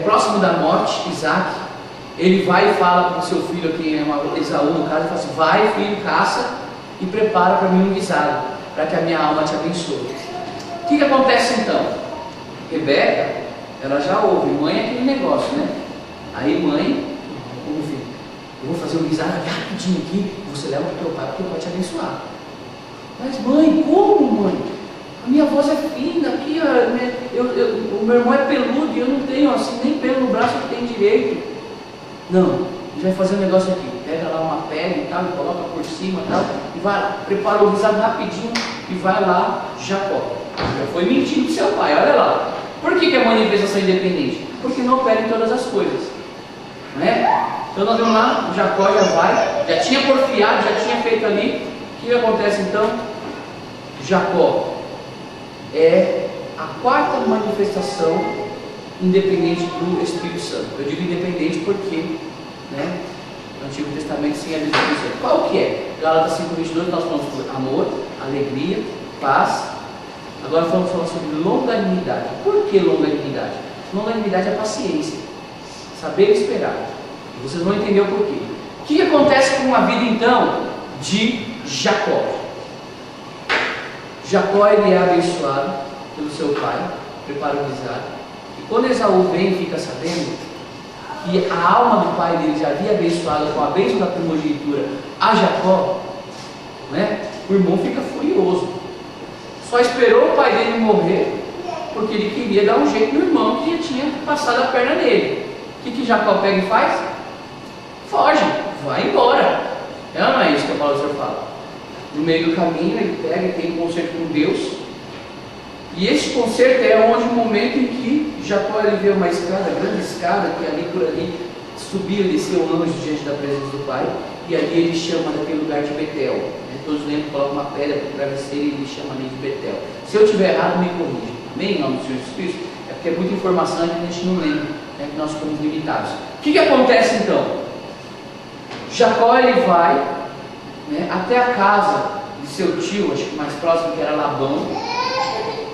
S3: próximo da morte, Isaac, ele vai e fala para o seu filho, que é Esaú no caso, ele fala assim, vai filho, caça e prepara para mim um guisado, para que a minha alma te abençoe. O que acontece então? Rebeca, ela já ouve, mãe é aquele negócio, né? Aí mãe, vamos ver, eu vou fazer um guisado rapidinho aqui, você leva para o teu pai, porque o pai te abençoar. Mas mãe, como mãe? A minha voz é fina, aqui, o meu irmão é peludo e eu não tenho assim, nem pelo no braço que tem direito. Não, a gente vai fazer um negócio aqui, pega lá uma pele e tal, e coloca por cima e tal, e vai lá, prepara o guisado rapidinho e vai lá, Jacó. Já foi mentindo pro seu pai, olha lá. Por que é manifestação independente? Porque não opera em todas as coisas, não é? Então nós vemos lá, Jacó já vai, já tinha porfiado, já tinha feito ali. O que acontece então? Jacó é a quarta manifestação independente do Espírito Santo. Eu digo independente porque, né, no Antigo Testamento sem a lei do Espírito Santo. Qual que é? Gálatas 5:22 nós falamos sobre amor, alegria, paz. Agora vamos falar sobre longanimidade. Por que longanimidade? Longanimidade é paciência, saber esperar. E vocês vão entender o porquê. O que acontece com a vida então de Jacó? Jacó ele é abençoado pelo seu pai, prepara o guisado. E quando Esaú vem e fica sabendo que a alma do pai dele já havia abençoado com a bênção da primogenitura a Jacó, né? O irmão fica furioso. Só esperou o pai dele morrer porque ele queria dar um jeito no irmão que já tinha passado a perna nele. O que Jacó pega e faz? foge, vai embora. Não é isso que a palavra do Senhor fala. No meio do caminho ele pega e tem um concerto com Deus. E esse concerto é onde o momento em que Jacó ele vê uma escada, grande escada, que ali por ali subia e descia um anjo diante da presença do Pai. E ali ele chama daquele lugar de Betel. Todos lembram, coloca uma pedra para o travesseiro e ele chama ali de Betel. Se eu estiver errado, me corrija. Amém? Em nome do Senhor Jesus Cristo. É porque é muita informação e a gente não lembra, né, que nós somos limitados. O que acontece então? Jacó ele vai, né, até a casa de seu tio, acho que mais próximo, que era Labão,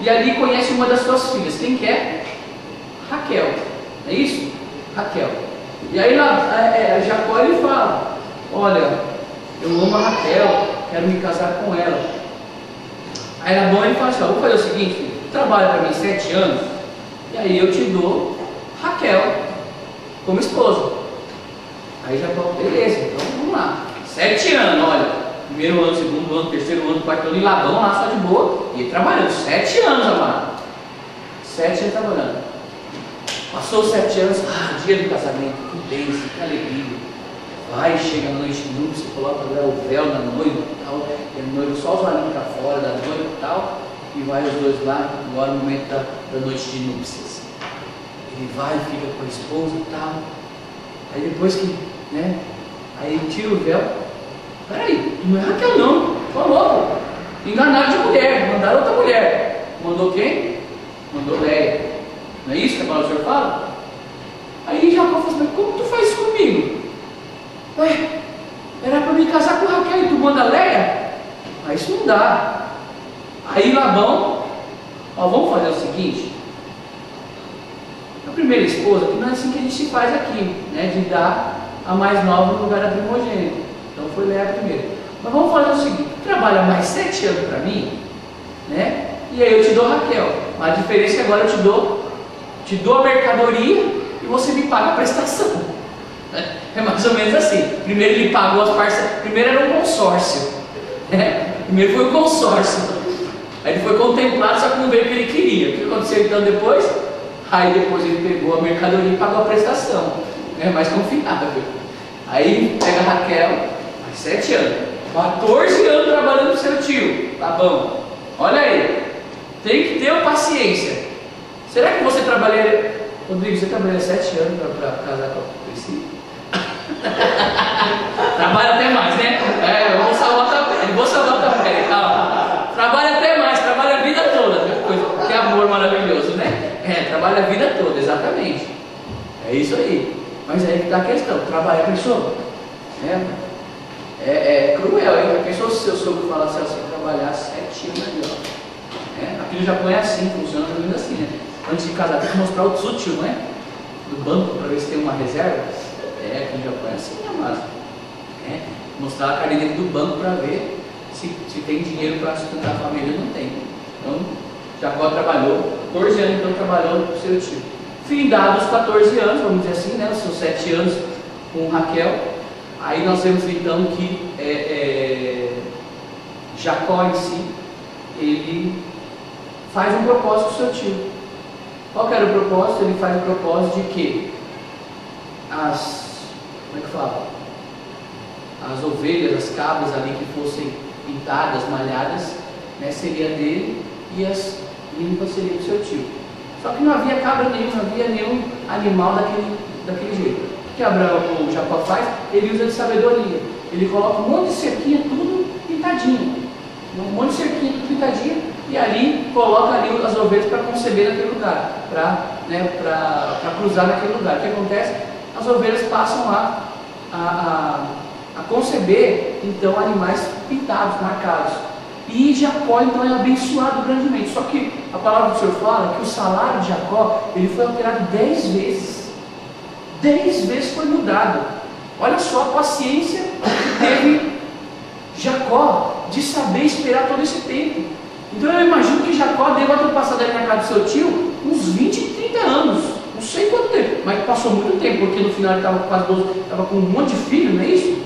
S3: e ali conhece uma das suas filhas. Quem que é? Raquel. É isso? Raquel. E aí Jacó ele fala: olha, eu amo a Raquel, quero me casar com ela. Aí Labão ele fala assim: vou fazer o seguinte, filho, trabalha para mim 7 anos, e aí eu te dou Raquel como esposa. Aí Jacó, beleza, então vamos lá. 7 anos, olha. Primeiro ano, segundo ano, terceiro ano, quarto ano, e Labão lá só de boa, e ele trabalhando, 7 anos, amado. 7 anos trabalhando. Passou os 7 anos, dia do casamento, que bênção, que alegria. Vai, chega na noite de núpcias, coloca o véu na noiva e tal, e a noiva só os olhinhos para fora da noiva e tal, e vai os dois lá, agora no momento da noite de núpcias. Ele vai, fica com a esposa e tal. Aí depois que, né, aí ele tira o véu. Peraí, não é Raquel não, tô louco. Enganaram de mulher, mandaram outra mulher. Mandou quem? Mandou Leia. Não é isso que a palavra do Senhor fala? Aí Jacó falou assim: mas como tu faz isso comigo? Ué, era para me casar com Raquel e tu manda Leia? Mas isso não dá. Aí Labão, vamos fazer o seguinte. A primeira esposa, que não é assim que a gente faz aqui, né, de dar a mais nova no lugar da primogênita. Então foi Leia a primeira. Mas vamos fazer o seguinte: tu trabalha mais 7 anos para mim, né? E aí eu te dou Raquel. Mas a diferença é que agora eu te dou a mercadoria e você me paga a prestação. É mais ou menos assim. Primeiro ele pagou as parcelas. Primeiro era um consórcio, né? Primeiro foi um consórcio. Aí ele foi contemplado, só que não veio o que ele queria. O que aconteceu então depois? Aí depois ele pegou a mercadoria e pagou a prestação. É mais confiável. Aí pega a Raquel, mais 7 anos, 14 anos trabalhando com seu tio. Tá bom. Olha aí, tem que ter paciência. Será que você trabalharia, Rodrigo, você trabalha 7 anos para casar com a Priscila? Trabalha até mais, né? Eu vou salvar a pele, calma. Trabalha até mais, trabalha a vida toda. Que amor maravilhoso, né? Trabalha a vida toda, exatamente. É isso aí. Mas aí que está a questão: trabalhar, pensou? É cruel, hein? Já pensou se seu sogro falasse assim: trabalhar 7 anos ali, ó. Aqui no Japão é assim, funciona mais ou menos assim, né? Antes de casar tem que mostrar o tsuchi, não é? Do banco para ver se tem uma reserva. Aqui no Japão é assim, né, mas mostrar a carteira do banco para ver se tem dinheiro para sustentar a família ou não tem. Então, Jacó trabalhou 14 anos, então trabalhou com seu tio. Findados os 14 anos, vamos dizer assim, né? Os seus 7 anos com Raquel. Aí nós vemos então que Jacó em si, ele faz um propósito com seu tio. Qual que era o propósito? Ele faz o propósito de que as ovelhas, as cabras ali que fossem pintadas, malhadas, né, seria dele, e as limpas seriam do seu tio. Só que não havia cabra nenhuma, não havia nenhum animal daquele jeito. O que o Jacó faz? Ele usa de sabedoria. Ele coloca um monte de cerquinha, tudo pintadinho. Um monte de cerquinha, tudo pintadinho, e ali coloca ali as ovelhas para conceber naquele lugar, para cruzar naquele lugar. O que acontece? As ovelhas passam a conceber então animais pintados, marcados. E Jacó então é abençoado grandemente. Só que a palavra do Senhor fala que o salário de Jacó ele foi alterado 10 vezes. 10 vezes foi mudado. Olha só a paciência que teve Jacó de saber esperar todo esse tempo. Então eu imagino que Jacó deva ter passado ali na casa do seu tio uns 20, 30 anos. Não sei quanto tempo, mas passou muito tempo, porque no final ele estava quase 12, estava com um monte de filho, não é isso?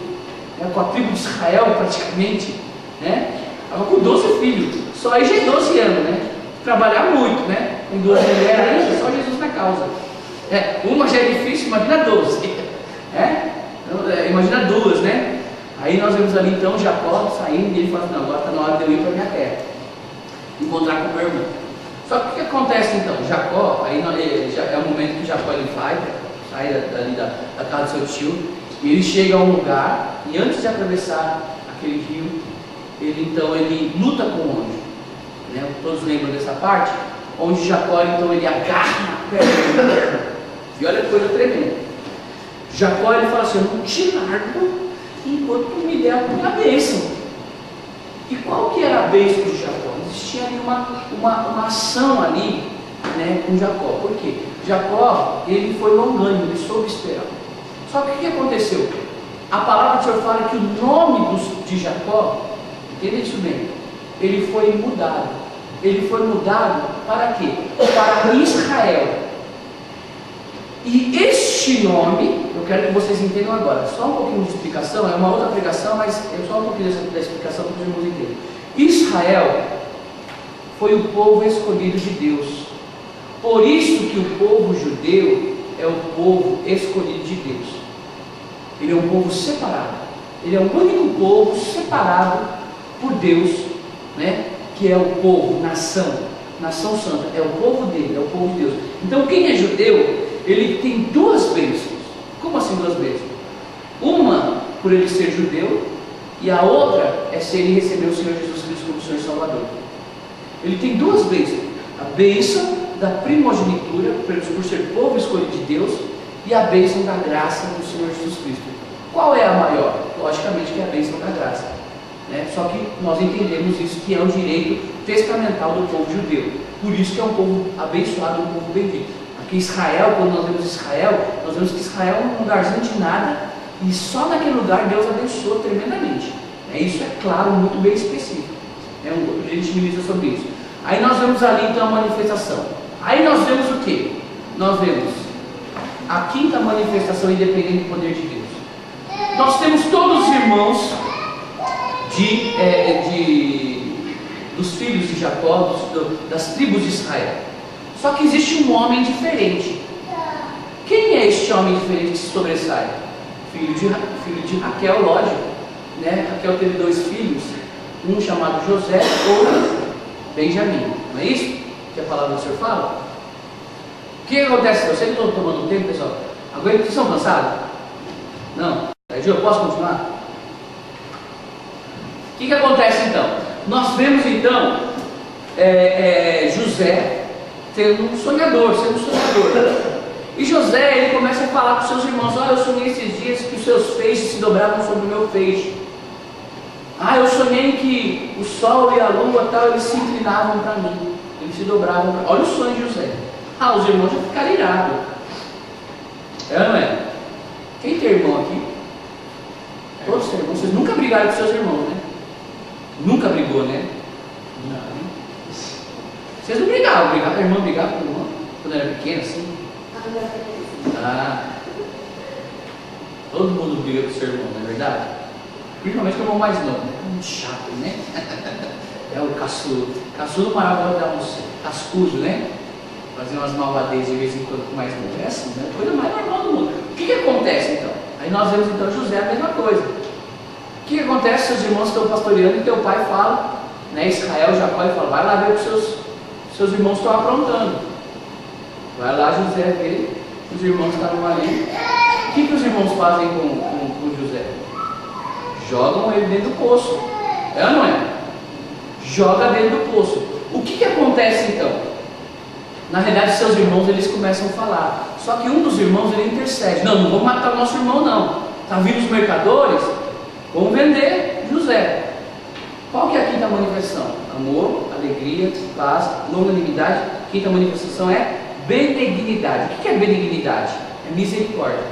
S3: Com a tribo de Israel praticamente, né? Estava com 12 filhos, só aí já é 12 anos, né? Trabalhar muito, né? Com 12 mulheres aí, só Jesus na causa. Uma já é difícil, imagina 12. Então, imagina duas, né? Aí nós vemos ali então Jacó saindo e ele fala assim, não, agora está na hora de eu ir para a minha terra, encontrar com o meu irmão. Só que o que acontece então? Jacó, aí é o momento que Jacó ele vai, sai dali da casa do seu tio, e ele chega a um lugar, e antes de atravessar aquele rio, ele luta com o anjo. Né? Todos lembram dessa parte? Onde Jacó então ele agarra a perna. E olha que coisa tremenda. Jacó ele fala assim, eu não te largo enquanto tu me der a minha bênção. E qual que era a bênção de Jacó? Existia ali uma ação ali, né, com Jacó. Por quê? Jacó, ele foi longânimo, ele soube esperar. Só que o que aconteceu? A palavra do Senhor fala que o nome de Jacó, entenda isso bem, ele foi mudado. Ele foi mudado para quê? Para Israel. E este nome, eu quero que vocês entendam agora, só um pouquinho de explicação, é uma outra pregação, mas é só um pouquinho da explicação para os irmãos entenderem. Israel foi o povo escolhido de Deus. Por isso que o povo judeu é o povo escolhido de Deus. Ele é um povo separado. Ele é o único povo separado por Deus, né? Que é o povo, nação santa. É o povo dele, é o povo de Deus. Então quem é judeu, ele tem duas bênçãos. Como assim duas bênçãos? Uma por ele ser judeu, e a outra é se ele receber o Senhor Jesus Cristo como Senhor e Salvador. Ele tem duas bênçãos: a bênção da primogenitura, por ser povo escolhido de Deus, e a bênção da graça do Senhor Jesus Cristo. Qual é a maior? Logicamente que é a bênção da graça, né? Só que nós entendemos isso, que é um direito testamental do povo judeu. Por isso que é um povo abençoado, um povo bendito. Aqui Israel, quando nós vemos Israel, nós vemos que Israel é um lugarzinho de nada, e só naquele lugar Deus abençoou tremendamente. Isso é claro, muito bem específico. A gente ministra sobre isso. Aí nós vemos ali então a manifestação. Aí nós vemos o que? Nós vemos a quinta manifestação independente do poder de Deus. Nós temos todos os irmãos dos filhos de Jacó, das tribos de Israel. Só que existe um homem diferente. Quem é este homem diferente que se sobressai? Filho de Raquel, lógico, né? Raquel teve dois filhos, um chamado José, outro Benjamim. Não é isso que a palavra do Senhor fala? O que acontece? Eu sei que estou tomando tempo, pessoal. Agora vocês estão cansados? Não? Eu posso continuar? O que acontece então? Nós vemos então José sendo um sonhador. E José, ele começa a falar com seus irmãos: olha, eu sonhei esses dias que os seus feixes se dobravam sobre o meu feixe. Eu sonhei que o sol e a lua tal, eles se inclinavam para mim, eles se dobravam. Olha o sonho de José. Os irmãos já ficaram irados. Não é? Quem tem irmão aqui? Todos têm irmãos. Vocês nunca brigaram com seus irmãos, né? Nunca brigou, né? Não. Vocês não brigavam, a irmã brigava com a irmã quando era pequena, assim? Todo mundo briga com o seu irmão, não é verdade? Principalmente com o irmão mais novo, né? Muito chato, né? É o caçudo. Caçudo maravilhoso da moça. Cascudo, né? Fazia umas malvadezas de vez em quando com mais novo. É assim, né? Coisa mais normal do mundo. O que acontece então? Aí nós vemos então José a mesma coisa. O que acontece? Seus irmãos estão pastoreando e teu pai fala, né? Israel, Jacó, ele fala: vai lá ver o que seus irmãos estão aprontando. Vai lá José ver, os irmãos estavam ali. O que os irmãos fazem com José? Jogam ele dentro do poço. É ou não é? Joga dentro do poço. O que acontece então? Na realidade, seus irmãos, eles começam a falar. Só que um dos irmãos, ele intercede: não vamos matar o nosso irmão não. Está vindo os mercadores, vamos vender José. Qual que é a quinta manifestação? Amor, alegria, paz, longanimidade. Quinta manifestação é benignidade. O que é benignidade? É misericórdia.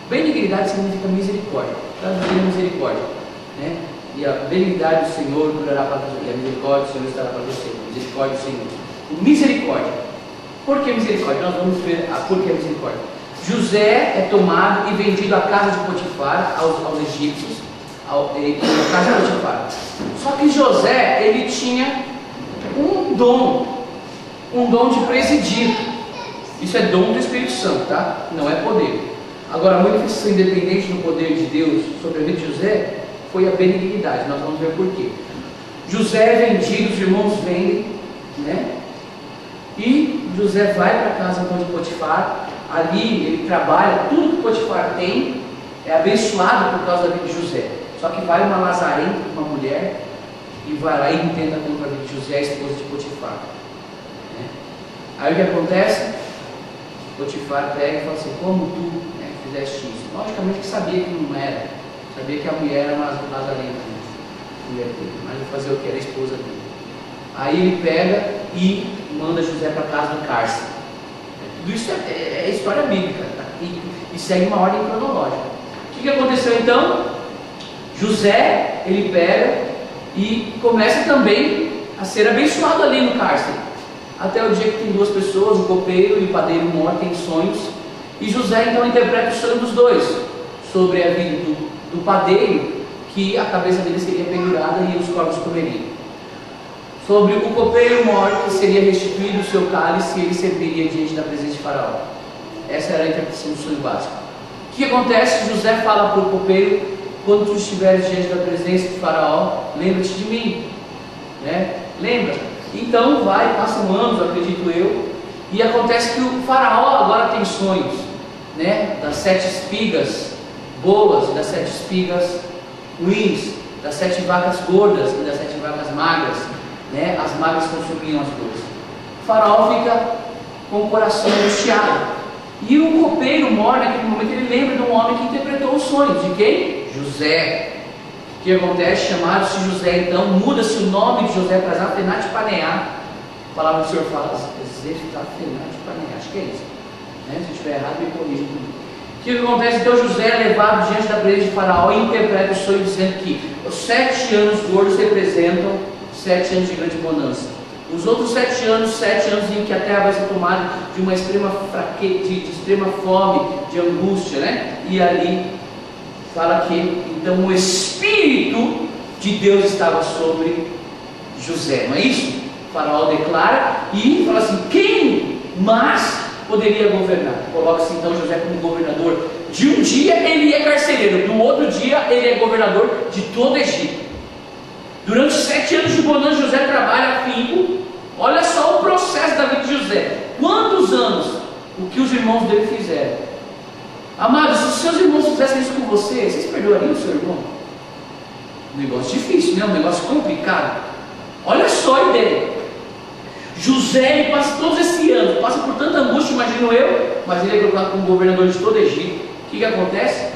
S3: Benignidade significa misericórdia. Traduzir misericórdia, né? E a benignidade do Senhor durará para você, e a misericórdia do Senhor estará para você. Misericórdia do Senhor. Misericórdia. Por que misericórdia? Nós vamos ver por que misericórdia. José é tomado e vendido à casa de Potifar, aos egípcios, à casa de Potifar. Só que José, ele tinha um dom de presidir. Isso é dom do Espírito Santo, tá? Não é poder. Agora, a manifestação independente do poder de Deus sobre a vida de José foi a benignidade. Nós vamos ver por quê. José é vendido, os irmãos vendem, né? E José vai para a casa de Potifar. Ali ele trabalha, tudo que Potifar tem é abençoado por causa da vida de José. Só que vai uma lazarenta, uma mulher, e vai lá e intenta contra a vida de José, a esposa de Potifar, né? Aí o que acontece? Potifar pega e fala assim: como tu, né, fizeste isso? Logicamente que sabia que não era, sabia que a mulher era uma lazarenta, mulher dele, mas ele fazia o que? Era a esposa dele. Aí ele pega e manda José para casa do cárcere. Tudo isso é história bíblica, tá? E segue uma ordem cronológica. O que aconteceu então? José, ele pega e começa também a ser abençoado ali no cárcere. Até o dia que tem duas pessoas, o copeiro e o padeiro mor, têm sonhos. E José então interpreta o sonho dos dois, sobre a vida do padeiro, que a cabeça dele seria pendurada e os corvos comeriam. Sobre o copeiro mor, que seria restituído o seu cálice e ele serviria diante da presença de Faraó. Essa era a interpretação do sonho básico. O que acontece? José fala para o copeiro: quando tu estiveres diante da presença de Faraó, lembra-te de mim, né? Lembra? Então vai, passam anos, acredito eu, e acontece que o Faraó agora tem sonhos, né? Das 7 espigas boas e das 7 espigas ruins, das 7 vacas gordas e das 7 vacas magras, né? As magras consumiam as boas. O Faraó fica com o coração angustiado. E o copeiro mor, naquele momento, ele lembra de um homem que interpretou os sonhos. De quem? José. O que acontece? Chamado-se José, então, muda-se o nome de José para Zafenat Paneá. A palavra do Senhor fala Zafenat Paneá, acho que é isso, né? Se eu estiver errado, me corrija. O que acontece? Então José é levado diante da presença de Faraó e interpreta o sonho dizendo que os 7 anos gordos representam 7 anos de grande bonança. Os outros 7 anos, 7 anos em que a terra vai ser tomada de uma extrema fraqueza, de extrema fome, de angústia, né? E ali fala que então o Espírito de Deus estava sobre José, não é isso? O Faraó declara e fala assim: quem mais poderia governar? Coloca-se então José como governador. De um dia ele é carcereiro, do outro dia ele é governador de todo o Egito. Durante 7 anos de bonança, José trabalha afinco. Olha só o processo da vida de José. Quantos anos o que os irmãos dele fizeram? Amados, se os seus irmãos fizessem isso com você, vocês perdoariam o seu irmão? Um negócio difícil, né? Um negócio complicado. Olha só a ideia. José, ele passa todos esses anos, passa por tanta angústia, imagino eu, mas ele é colocado como governador de todo o Egito. O que acontece?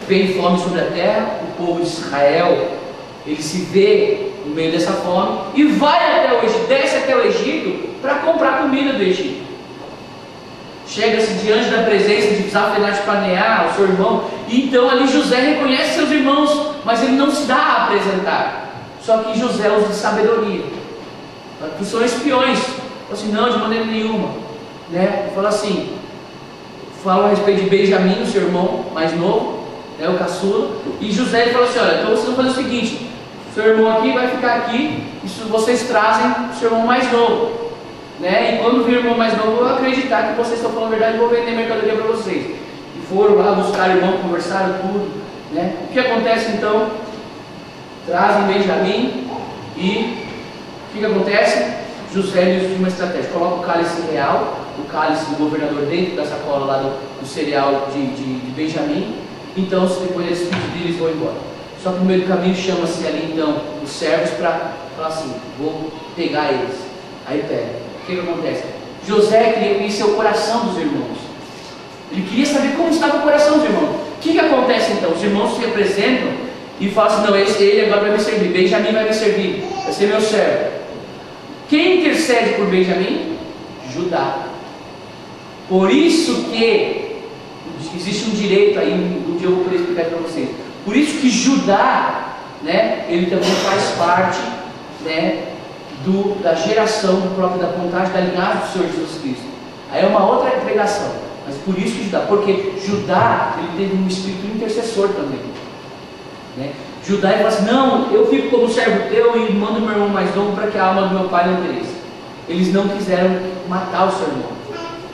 S3: Vem fome sobre a terra, o povo de Israel, ele se vê no meio dessa fome e vai até o Egito, desce até o Egito para comprar comida do Egito. Chega-se diante da presença de Zafenat Paneá, o seu irmão, e então ali José reconhece seus irmãos, mas ele não se dá a apresentar. Só que José usa de sabedoria, que são espiões. Fala assim: não, de maneira nenhuma, né? Fala assim, fala a respeito de Benjamim, o seu irmão mais novo, né, o caçula, e José ele fala assim: olha, então vocês vão fazer o seguinte, seu irmão aqui vai ficar aqui, e vocês trazem o seu irmão mais novo, né? E quando vir o irmão mais novo, eu vou acreditar que vocês estão falando a verdade e vou vender mercadoria para vocês. E foram lá buscar o irmão, conversaram tudo, né? O que acontece então? Trazem Benjamim e o que acontece? José usa uma estratégia, coloca o cálice real, o cálice do governador dentro da sacola lá do cereal de Benjamim. Então, depois eles despedir, eles vão embora. Só que no meio do caminho chama-se ali então os servos para falar assim: vou pegar eles. Aí pega. O que acontece? José queria conhecer o coração dos irmãos. Ele queria saber como estava o coração dos irmãos. O que acontece então? Os irmãos se apresentam e falam assim: não, ele agora vai me servir, Benjamim vai me servir, vai ser meu servo. Quem intercede por Benjamim? Judá. Por isso que existe um direito aí, um dia eu vou poder explicar para vocês. Por isso que Judá, né, ele também faz parte, né, da geração do próprio, da vontade, da linhagem do Senhor Jesus Cristo. Aí é uma outra pregação, mas por isso que Judá, porque Judá, ele teve um espírito intercessor também, né? Judá ele fala assim: não, eu fico como servo teu e mando meu irmão mais novo para que a alma do meu pai não pereça. Eles não quiseram matar o seu irmão,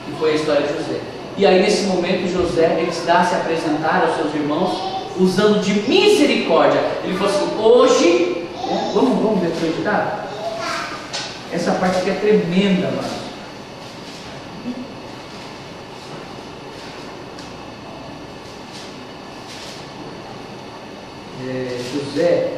S3: que foi a história de José. E aí nesse momento José, ele se dá a se apresentar aos seus irmãos, usando de misericórdia. Ele falou assim: hoje, vamos ver acreditar? Essa parte aqui é tremenda, mano. José,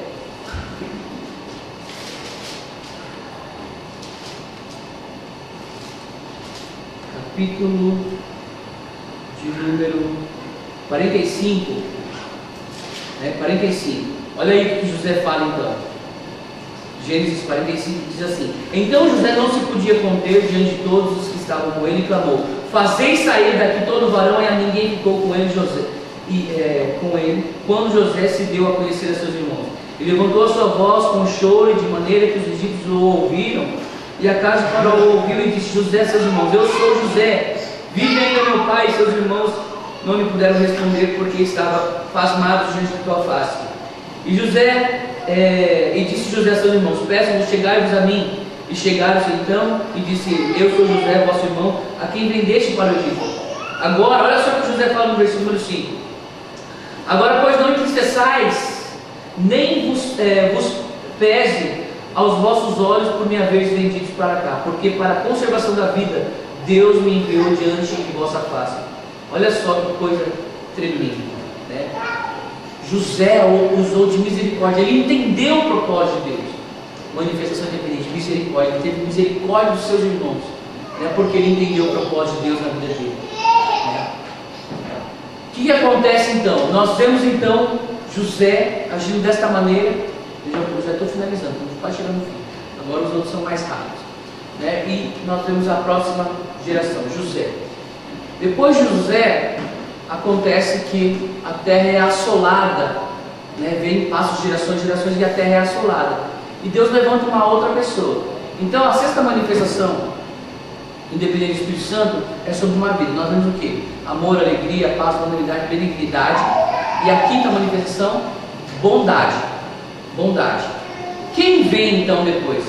S3: capítulo de número 45, 45. Olha aí o que José fala então. Gênesis 45 diz assim: então José não se podia conter diante de todos os que estavam com ele e clamou: fazei sair daqui todo varão, e a ninguém ficou com ele, com ele, quando José se deu a conhecer a seus irmãos. Ele levantou a sua voz com choro, de maneira que os egípcios o ouviram, e a casa de Faraó ouviu e disse: José a seus irmãos: eu sou José, vive ainda meu pai. E seus irmãos não lhe puderam responder, porque estava pasmado diante de tua face. E disse José a seus irmãos: peçam-vos, chegai-vos a mim. E chegaram-se então, e disse: eu sou José, vosso irmão, a quem vendeste para o Egito. Agora, olha só o que José fala no versículo 5: agora, pois, não entristeçais, nem vos pese aos vossos olhos por me haveres vendidos para cá, porque para a conservação da vida Deus me enviou diante de vossa face. Olha só que coisa tremenda, né? José usou de misericórdia, ele entendeu o propósito de Deus. Manifestação independente, misericórdia, ele teve misericórdia dos seus irmãos, né? Porque ele entendeu o propósito de Deus na vida dele, né? O que acontece então? Nós vemos então José agindo desta maneira. Eu já estou finalizando, estamos quase chegando no fim. Agora os outros são mais rápidos, né? E nós vemos a próxima geração, José. Depois de José, acontece que a terra é assolada, né? Passam gerações e a terra é assolada. E Deus levanta uma outra pessoa. Então a sexta manifestação, independente do Espírito Santo, é sobre uma vida. Nós vemos o quê? Amor, alegria, paz, longanimidade, benignidade. E a quinta manifestação, bondade. Bondade. Quem vem então depois?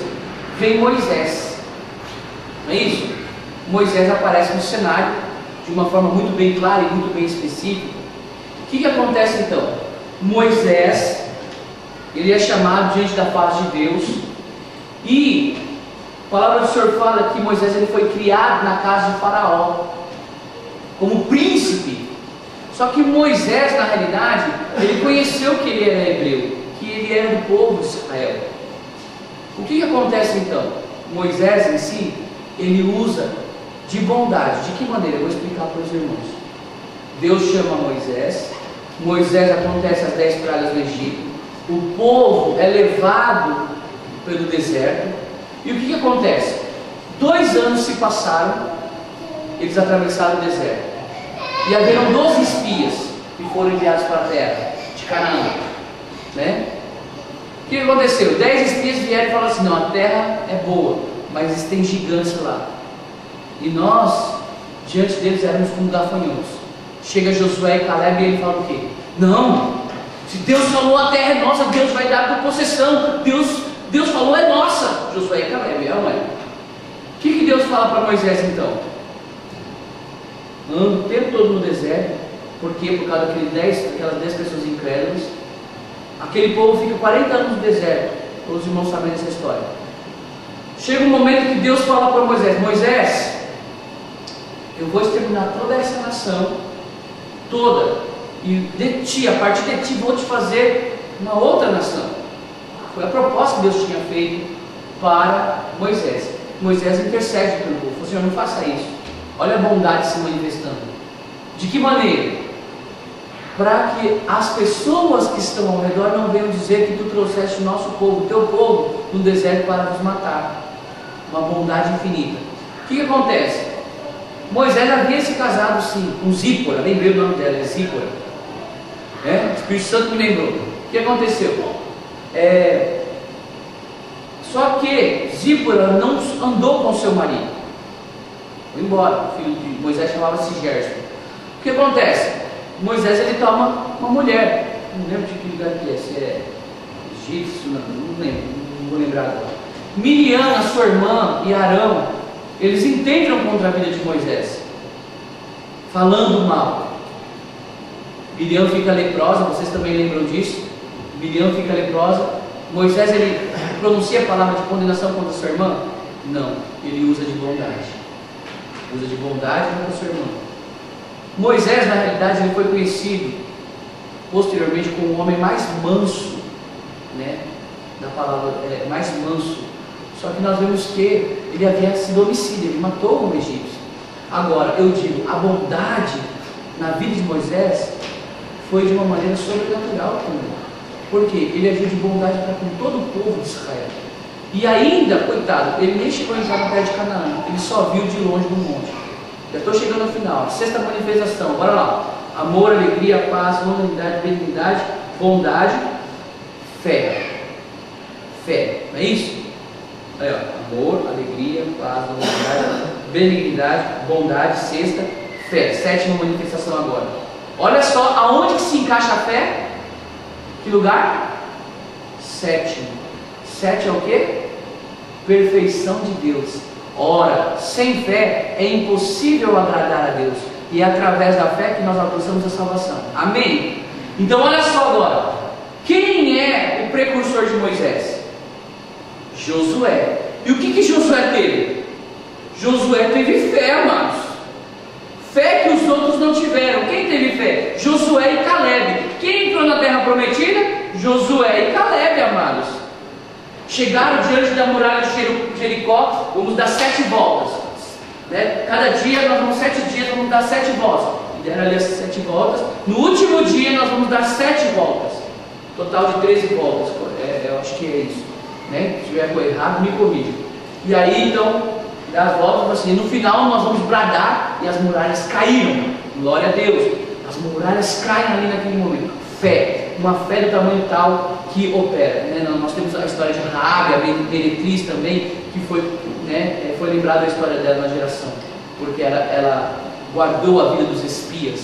S3: Vem Moisés. Não é isso? Moisés aparece no cenário de uma forma muito bem clara e muito bem específica. O que acontece então? Moisés, ele é chamado diante da face de Deus, e a palavra do Senhor fala que Moisés ele foi criado na casa de Faraó como príncipe. Só que Moisés, na realidade, ele conheceu que ele era hebreu, que ele era do povo de Israel. O que acontece então? Moisés em si, ele usa de bondade. De que maneira? Eu vou explicar para os irmãos. Deus chama Moisés acontece as 10 pragas do Egito, o povo é levado pelo deserto, e o que acontece? 2 anos se passaram, eles atravessaram o deserto, e haveram 12 espias que foram enviados para a terra de Canaã, né? O que aconteceu? 10 espias vieram e falaram assim: não, a terra é boa, mas tem gigantes lá, e nós diante deles éramos como gafanhotos. Chega Josué e Caleb e ele fala o quê? Não, se Deus falou a terra é nossa, Deus vai dar por possessão. Deus falou é nossa. Josué e Caleb, não é? O que Deus fala para Moisés então? Anda o tempo todo no deserto. Por quê? Por causa daquelas 10 pessoas incrédulas. Aquele povo fica 40 anos no deserto. Todos os irmãos sabem dessa história. Chega um momento que Deus fala para Moisés: Moisés, eu vou exterminar toda essa nação toda, e de ti, a partir de ti vou te fazer uma outra nação. Foi a proposta que Deus tinha feito para Moisés. Moisés intercede pelo povo, falou: Senhor, não faça isso. Olha a bondade se manifestando. De que maneira? Para que as pessoas que estão ao redor não venham dizer que tu trouxeste o nosso povo, o teu povo, no deserto para nos matar. Uma bondade infinita. O que acontece? Moisés havia se casado sim com Zípora, lembrei o nome dela, é Zípora. O Espírito Santo me lembrou. O que aconteceu? Só que Zípora não andou com seu marido. Foi embora. O filho de Moisés chamava-se Gerson. O que acontece? Moisés ele toma uma mulher. Não lembro de que lugar que é. Se é egípcio, não lembro. Não vou lembrar agora. Miriam, a sua irmã, e Arão, eles entendem contra a vida de Moisés. falando mal. Miriam fica leprosa, vocês também lembram disso? Miriam fica leprosa. Moisés, ele pronuncia a palavra de condenação contra sua irmã? Não, ele usa de bondade. Usa de bondade contra sua irmã. Moisés, na realidade, ele foi conhecido posteriormente como o homem mais manso, né? Da palavra, mais manso. Só que nós vemos que ele havia sido homicida, ele matou um egípcio. Agora, eu digo, a bondade na vida de Moisés foi de uma maneira sobrenatural também. Porque ele agiu de bondade para com todo o povo de Israel. E ainda, coitado, ele nem chegou a entrar na terra de Canaã, ele só viu de longe do monte. Já estou chegando ao final, sexta manifestação, bora lá. Amor, alegria, paz, longanimidade, benignidade, bondade, fé. Fé, não é isso? Aí, ó, amor, alegria, paz, longanimidade, benignidade, bondade, sexta, fé. Sétima manifestação agora. Olha só aonde que se encaixa a fé. Que lugar? Sétimo. Sete é o quê? Perfeição de Deus. Ora, sem fé é impossível agradar a Deus. E é através da fé que nós alcançamos a salvação. Amém? Então olha só agora. Quem é o precursor de Moisés? Josué. E o que Josué teve? Josué teve fé, amados. Fé que os outros não tiveram. Quem teve fé? Josué e Caleb. Quem entrou na terra prometida? Josué e Caleb, amados. Chegaram diante da muralha de Jericó. Vamos dar 7 voltas, né? Cada dia nós vamos 7 dias, vamos dar 7 voltas. E deram ali as 7 voltas. No último dia nós vamos dar 7 voltas. Total de 13 voltas. Eu acho que é isso, né? Se tiver errado, me corrija. E aí então das voltas, assim, no final nós vamos bradar e as muralhas caíram. Glória a Deus. As muralhas caem ali naquele momento. Fé, uma fé do tamanho tal que opera, né? Nós temos a história de Raabe, a meretriz também, que foi, né, foi lembrada a história dela na geração, porque ela guardou a vida dos espias,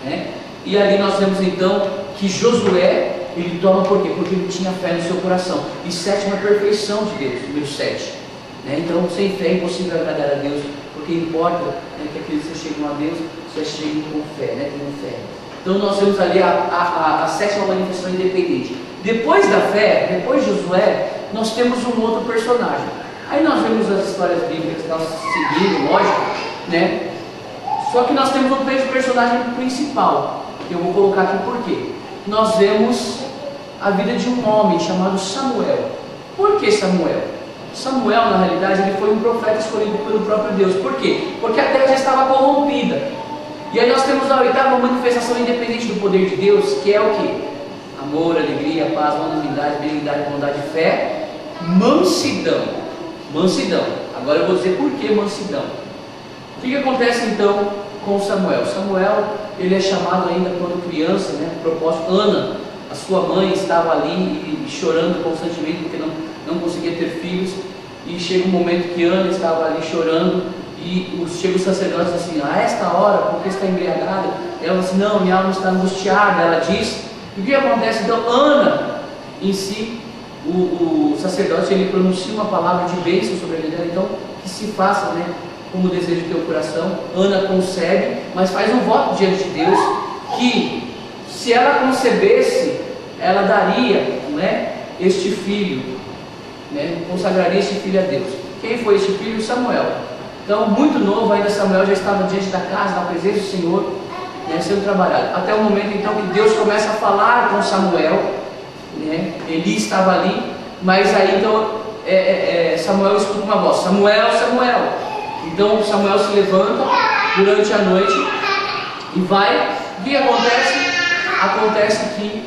S3: né? E ali nós vemos então que Josué, ele toma por quê? Porque ele tinha fé no seu coração. E sétima, a perfeição de Deus, número 7. Né? Então, sem fé é impossível agradar a Deus, porque importa, né, que aqueles que chegam a Deus, você cheguem com fé, né? Tendo fé. Então nós temos ali a sétima manifestação independente. Depois da fé, depois de Josué, nós temos um outro personagem. Aí nós vemos as histórias bíblicas que nós seguindo, lógico, né? Só que nós temos um personagem principal, que eu vou colocar aqui por quê? Nós vemos a vida de um homem chamado Samuel. Por que Samuel? Samuel, na realidade, ele foi um profeta escolhido pelo próprio Deus. Por quê? Porque a terra já estava corrompida. E aí nós temos a oitava manifestação independente do poder de Deus, que é o quê? Amor, alegria, paz, longanimidade, benignidade, bondade, fé, mansidão. Mansidão. Agora eu vou dizer por que mansidão. O que acontece então com Samuel? Samuel, ele é chamado ainda quando criança, né? Propósito, Ana, a sua mãe, estava ali e chorando constantemente porque não conseguia ter filhos. E chega um momento que Ana estava ali chorando. E chega o sacerdote assim, a esta hora, porque está embriagada? Ela diz assim, não, minha alma está angustiada, ela diz. E o que acontece? Então, Ana, em si, o sacerdote, ele pronuncia uma palavra de bênção sobre a vida dela, então, que se faça, né, como o desejo do teu coração. Ana concebe, mas faz um voto diante de Deus, que se ela concebesse, ela daria, né, este filho, né, consagraria este filho a Deus. Quem foi este filho? Samuel. Então, muito novo ainda, Samuel já estava diante da casa, na presença do Senhor, né, sendo trabalhado. Até o momento, então, que Deus começa a falar com Samuel, né, Eli estava ali, mas aí, então, Samuel escuta uma voz, Samuel, Samuel. Então, Samuel se levanta durante a noite e vai. O que acontece? Acontece que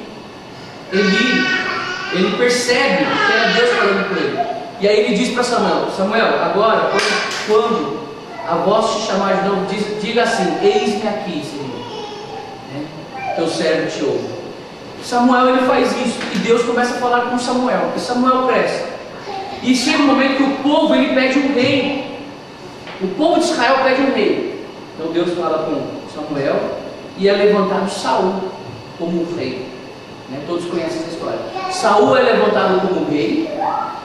S3: ele percebe que era Deus falando com ele. E aí ele diz para Samuel, Samuel, agora, quando a voz te chamar de novo, diga assim, eis-me aqui, Senhor, né? Teu servo te ouve. Samuel, ele faz isso, e Deus começa a falar com Samuel, e Samuel cresce. E chega um momento que o povo, ele pede um rei. O povo de Israel pede um rei. Então Deus fala com Samuel, e é levantado Saul como um rei. Né? Todos conhecem essa história. Saul é levantado como rei.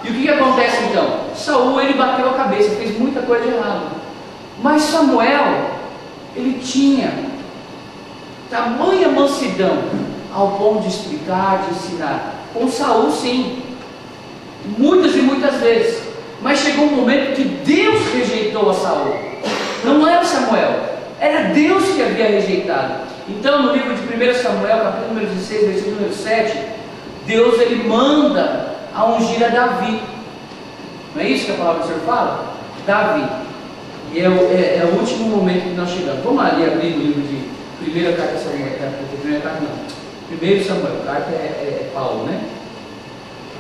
S3: E o que acontece então? Saul, ele bateu a cabeça, fez muita coisa de errado. Mas Samuel, ele tinha tamanha mansidão ao ponto de explicar, de ensinar. Com Saul, sim, muitas e muitas vezes, mas chegou um momento que Deus rejeitou a Saul. Não era Samuel, era Deus que havia rejeitado. Então, no livro de 1 Samuel, capítulo número 16, versículo número 7, Deus ele manda a ungir a Davi. Não é isso que a palavra do Senhor fala? Davi. E é o último momento que nós chegamos. Vamos ali abrir o livro de 1 carta de Samuel. 1 Samuel, carta é Paulo, né?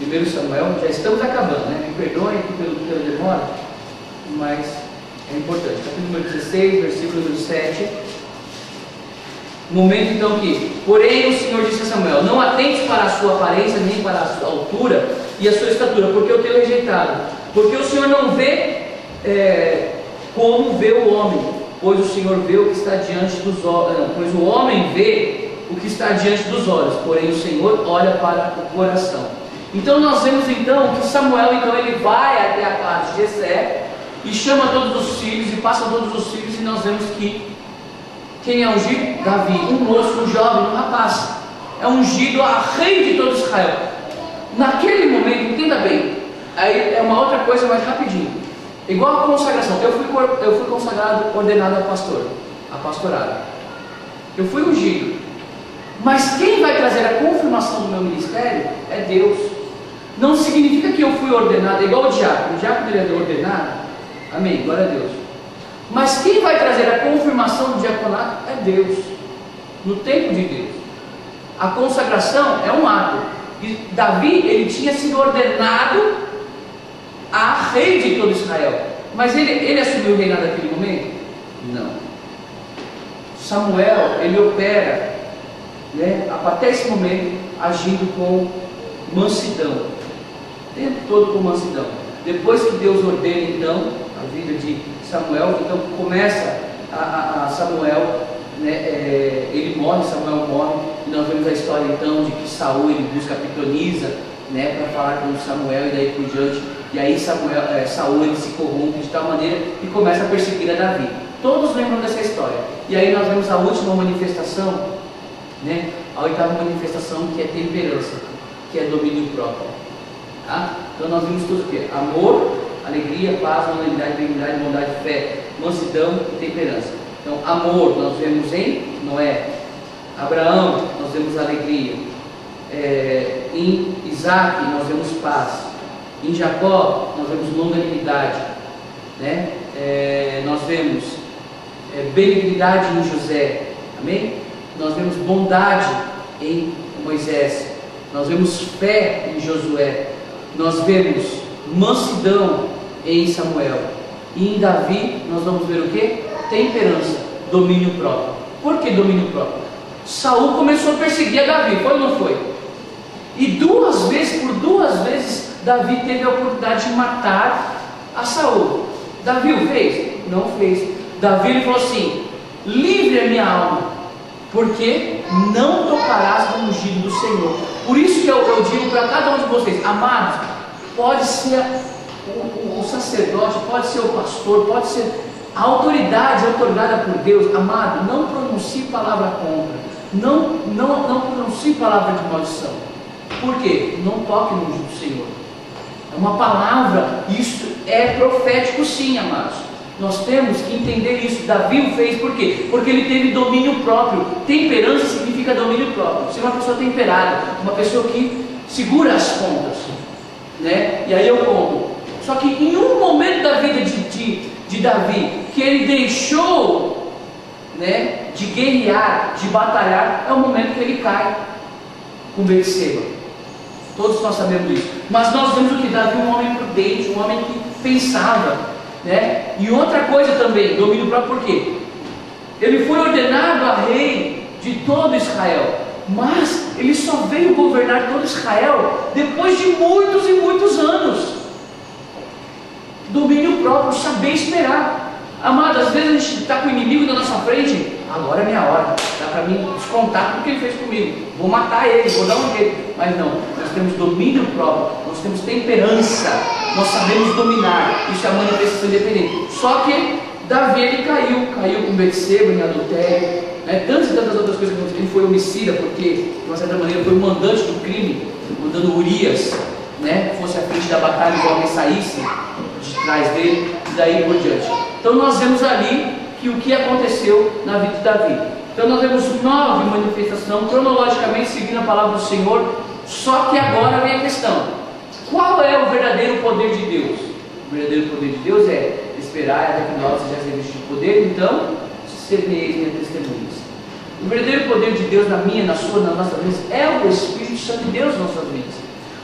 S3: 1 Samuel, já estamos acabando, né? Me perdoem aqui pela demora, mas é importante. Capítulo número 16, versículo número 7. Momento então que, porém o Senhor disse a Samuel: não atente para a sua aparência, nem para a sua altura e a sua estatura, porque eu tenho rejeitado. Porque o Senhor não vê como vê o homem, pois o Senhor vê o que está diante dos olhos, pois o homem vê o que está diante dos olhos, porém o Senhor olha para o coração. Então nós vemos então que Samuel então ele vai até a casa de Jessé e chama todos os filhos e passa todos os filhos, e nós vemos que quem é ungido? Davi, um moço, um jovem, um rapaz, é ungido a rei de todo Israel. Naquele momento, entenda bem, aí é uma outra coisa mais rapidinho, igual a consagração. Eu fui consagrado, ordenado a pastorado, eu fui ungido, mas quem vai trazer a confirmação do meu ministério é Deus. Não significa que eu fui ordenado, igual o diácono ele é ordenado, amém, glória a Deus. Mas quem vai trazer a confirmação do diaconato é Deus, no tempo de Deus. A consagração é um ato. E Davi, ele tinha sido ordenado a rei de todo Israel. Mas ele assumiu o reinado naquele momento? Não. Samuel, ele opera, né, até esse momento, agindo com mansidão. O tempo todo com mansidão. Depois que Deus ordena, então, a vida de Samuel, então começa a Samuel, né, ele morre, Samuel morre, e nós vemos a história então de que Saul ele busca a pitonisa, né, para falar com Samuel e daí por diante, e aí Saul ele se corrompe de tal maneira que começa a perseguir a Davi. Todos lembram dessa história. E aí nós vemos a última manifestação, né, a oitava manifestação, que é temperança, que é domínio próprio. Tá? Então nós vimos tudo o que? Amor, alegria, paz, longanimidade, benignidade, bondade, fé, mansidão e temperança. Então, amor nós vemos em Noé. Abraão nós vemos alegria. Em Isaac nós vemos paz. Em Jacó nós vemos longanimidade, né? Nós vemos benignidade em José, amém? Nós vemos bondade em Moisés. Nós vemos fé em Josué. Nós vemos mansidão em Samuel. E em Davi nós vamos ver o que? Temperança, domínio próprio. Por que domínio próprio? Saul começou a perseguir a Davi, foi ou não foi? E por duas vezes Davi teve a oportunidade de matar a Saul. Davi o fez? Não fez. Davi ele falou assim: livre a minha alma, porque não tocarás no ungido do Senhor. Por isso que eu digo para cada um de vocês, amados, pode ser o sacerdote, pode ser o pastor, pode ser a autoridade otorgada por Deus, amado, não pronuncie palavra contra, não pronuncie palavra de maldição. Por quê? Não toque no ungido do Senhor. É uma palavra, isso é profético sim, amados. Nós temos que entender isso. Davi o fez por quê? Porque ele teve domínio próprio. Temperança significa domínio próprio. Ser uma pessoa temperada, uma pessoa que segura as pontas, né? E aí eu conto. Só que em um momento da vida de Davi, que ele deixou, né, de guerrear, de batalhar, é o momento que ele cai com Betseba. Todos nós sabemos disso. Mas nós vemos o que? Davi, um homem prudente, um homem que pensava, né? E outra coisa também, domínio próprio, por quê? Ele foi ordenado a rei de todo Israel, mas ele só veio governar todo Israel depois de muitos e muitos anos. Domínio próprio, saber esperar. Amado, às vezes a gente está com o inimigo na nossa frente, agora é minha hora, dá para mim descontar o que ele fez comigo, vou matar ele, vou dar um jeito. Mas não, eu nós temos domínio próprio, nós temos temperança, nós sabemos dominar. Isso é a manifestação independente. Só que Davi, ele caiu com Betseba em adultério, né? Tantas e tantas outras coisas que ele foi homicida, porque de uma certa maneira foi o mandante do crime, mandando Urias, né, fosse à frente da batalha e o homem saísse de trás dele, e daí por diante. Então nós vemos ali que o que aconteceu na vida de Davi. Então nós vemos 9 manifestações, cronologicamente seguindo a palavra do Senhor. Só que agora vem a questão: qual é o verdadeiro poder de Deus? O verdadeiro poder de Deus é esperar até que nós sejamos revestidos de poder, então semeis minhas testemunhas. O verdadeiro poder de Deus na minha, na sua, nas nossas vidas é o Espírito Santo de Deus nas nossas vidas.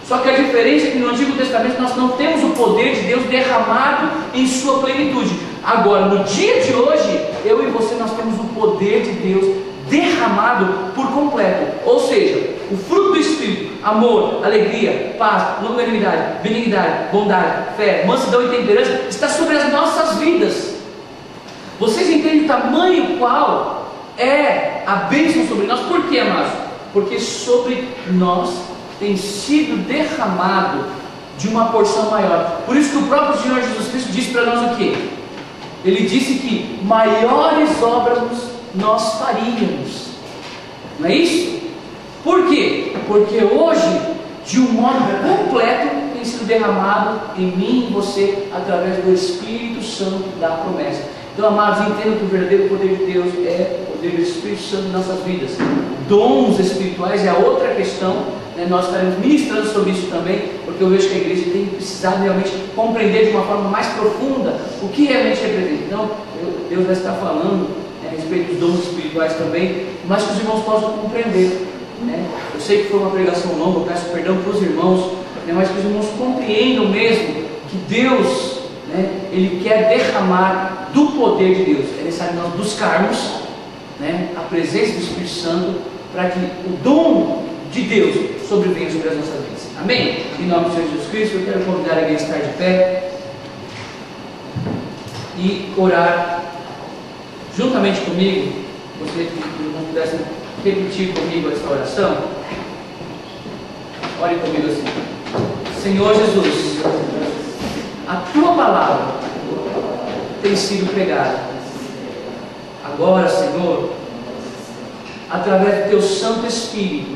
S3: Só que a diferença é que no Antigo Testamento nós não temos o poder de Deus derramado em sua plenitude. Agora, no dia de hoje, eu e você, nós temos o poder de Deus derramado por completo. Ou seja, o fruto do Espírito: amor, alegria, paz, longanimidade, benignidade, bondade, fé, mansidão e temperança, está sobre as nossas vidas. Vocês entendem o tamanho qual é a bênção sobre nós? Por quê, amados? Porque sobre nós tem sido derramado de uma porção maior. Por isso que o próprio Senhor Jesus Cristo disse para nós o quê? Ele disse que maiores obras nós faríamos. Não é isso? Por quê? Porque hoje, de um modo completo, tem sido derramado em mim e em você, através do Espírito Santo da promessa. Então, amados, entendam que o verdadeiro poder de Deus é o poder do Espírito Santo em nossas vidas. Dons espirituais é a outra questão, né? Nós estaremos ministrando sobre isso também, porque eu vejo que a igreja tem precisado realmente compreender de uma forma mais profunda o que realmente representa. Então, Deus vai estar falando, né, a respeito dos dons espirituais também, mas que os irmãos possam compreender, né? Eu sei que foi uma pregação longa, eu peço perdão para os irmãos, né, mas que os irmãos compreendam mesmo que Deus, né, Ele quer derramar do poder de Deus. É necessário nós buscarmos, né, a presença do Espírito Santo para que o dom de Deus sobrevenha sobre as nossas vidas. Amém? Em nome de Jesus Cristo, eu quero convidar a igreja a estar de pé e orar juntamente comigo. Gostaria que não pudesse repetir comigo essa oração. Ore comigo assim: Senhor Jesus, a tua palavra tem sido pregada. Agora, Senhor, através do teu Santo Espírito,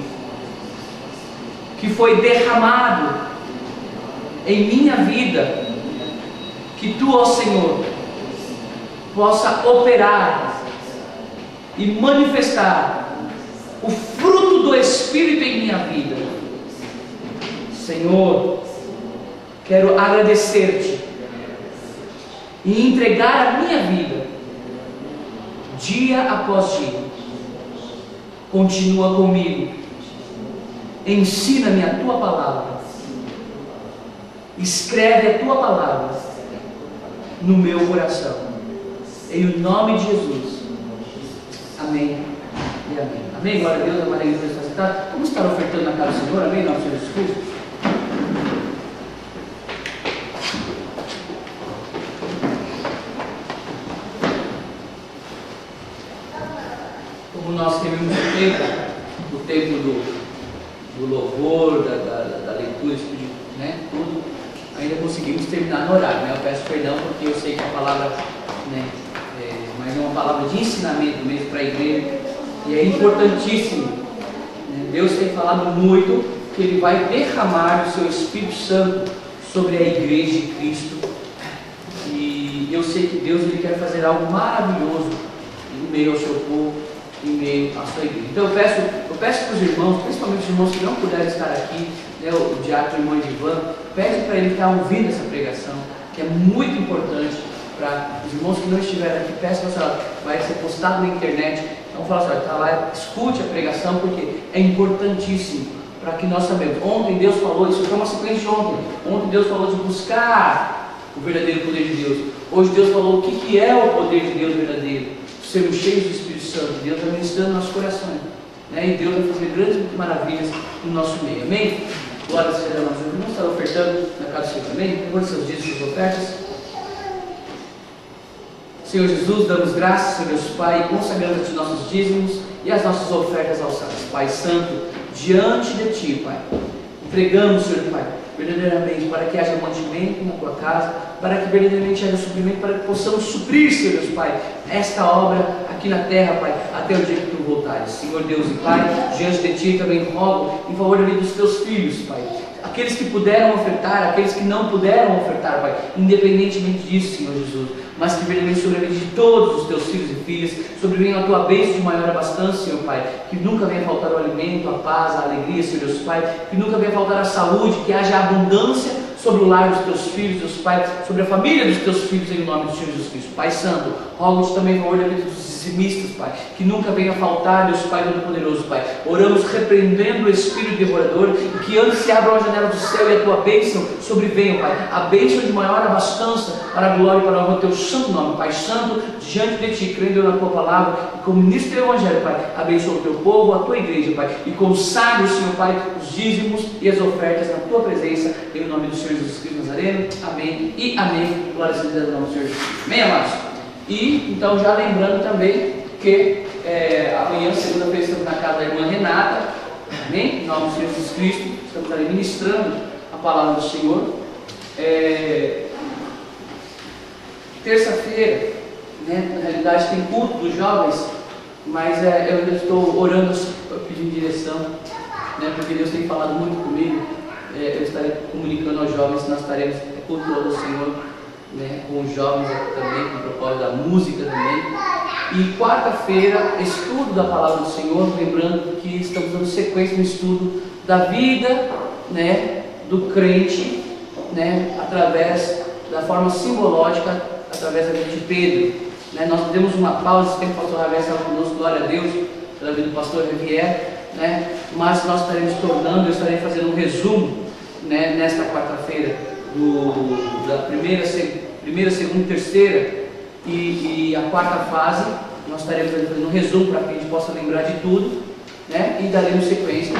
S3: que foi derramado em minha vida, que tu, ó Senhor, possa operar e manifestar o fruto do Espírito em minha vida. Senhor, quero agradecer-te e entregar a minha vida dia após dia. Continua comigo, ensina-me a tua palavra, escreve a tua palavra no meu coração, em o nome de Jesus. Amém e amém. Amém, glória a Deus. A Maria está sentada. Vamos estar ofertando na casa do Senhor, amém, em nome de Jesus Cristo. Como nós temos o tempo do louvor, da leitura, né, tudo, ainda conseguimos terminar no horário, né? Eu peço perdão porque eu sei que a palavra, né, mas é uma palavra de ensinamento mesmo para a igreja, e é importantíssimo, né? Deus tem falado muito que Ele vai derramar o seu Espírito Santo sobre a igreja de Cristo, e eu sei que Deus, Ele quer fazer algo maravilhoso em meio ao seu povo, em meio à sua igreja. Então eu peço para os irmãos, principalmente os irmãos que não puderem estar aqui, né, o diácono e o irmão Ivan, pede para ele estar ouvindo essa pregação, que é muito importante para os irmãos que não estiverem aqui. Peço para você, vai ser postado na internet, então fala assim, está lá, escute a pregação, porque é importantíssimo para que nós sabemos. Ontem Deus falou, isso foi uma sequência de ontem Deus falou de buscar o verdadeiro poder de Deus. Hoje Deus falou o que é o poder de Deus verdadeiro, sermos cheios do Espírito Santo. Deus vai ministrando nossos corações, né? E Deus vai fazer grandes maravilhas no nosso meio, amém? Glória seja a nós. Vamos estar ofertando na casa do Senhor, amém? Por seus dias e suas ofertas. Senhor Jesus, damos graças, Senhor Deus Pai, e consagramos a Ti nossos dízimos e as nossas ofertas alçadas, Pai Santo, diante de Ti, Pai. entregamos, Senhor Pai, verdadeiramente, para que haja mantimento na tua casa, para que verdadeiramente haja suprimento, para que possamos suprir, Senhor Deus Pai, esta obra aqui na terra, Pai, até o dia que tu voltares. Senhor Deus e Pai, diante de ti também rogo em favor da vida dos teus filhos, Pai. Aqueles que puderam ofertar, aqueles que não puderam ofertar, Pai, independentemente disso, Senhor Jesus, mas que verdadeiramente sobre a vida de todos os teus filhos e filhas, sobrevenha a tua bênção de maior abastança, Senhor Pai, que nunca venha faltar o alimento, a paz, a alegria, Senhor Deus Pai, que nunca venha faltar a saúde, que haja abundância sobre o lar dos teus filhos, Deus Pai, sobre a família dos teus filhos, em nome do Senhor Jesus Cristo. Pai Santo, rogo-te também em favor da vida dos dizimistas, Pai, que nunca venha faltar, Deus Pai Todo-Poderoso, Pai. Oramos repreendendo o espírito devorador, e que antes se abra a janela do céu e a tua bênção sobrevenha, Pai, a bênção de maior abastança para a glória e para a honra do teu santo nome. Pai Santo, diante de ti, crendo na tua palavra, e como ministro do Evangelho, Pai, abençoa o teu povo, a tua igreja, Pai, e consagre, Senhor Pai, os dízimos e as ofertas na tua presença, em nome do Senhor Jesus Cristo Nazareno. Amém e amém. Glória a Deus, no nome do Senhor Jesus. Amém, amados? E então, já lembrando também que amanhã, segunda-feira, estamos na casa da irmã Renata, amém? Em nome do Senhor Jesus Cristo, estamos ali ministrando a palavra do Senhor. Terça-feira, né, na realidade tem culto dos jovens, mas eu ainda estou orando, pedindo direção, né, porque Deus tem falado muito comigo. Eu estarei comunicando aos jovens que nós estaremos cultuando o Senhor, né, com os jovens aqui também, com o propósito da música também. E quarta-feira, estudo da palavra do Senhor, lembrando que estamos dando sequência no estudo da vida, né, do crente, né, através da forma simbológica, através da vida de Pedro. Né, nós demos uma pausa, esse tempo o pastor Javier estava conosco, glória a Deus, pela vida do pastor Javier, né, mas nós estaremos tornando, eu estarei fazendo um resumo, né, nesta quarta-feira da primeira, segunda e terceira, e a quarta fase nós estaremos fazendo um resumo para que a gente possa lembrar de tudo, né, e daremos sequência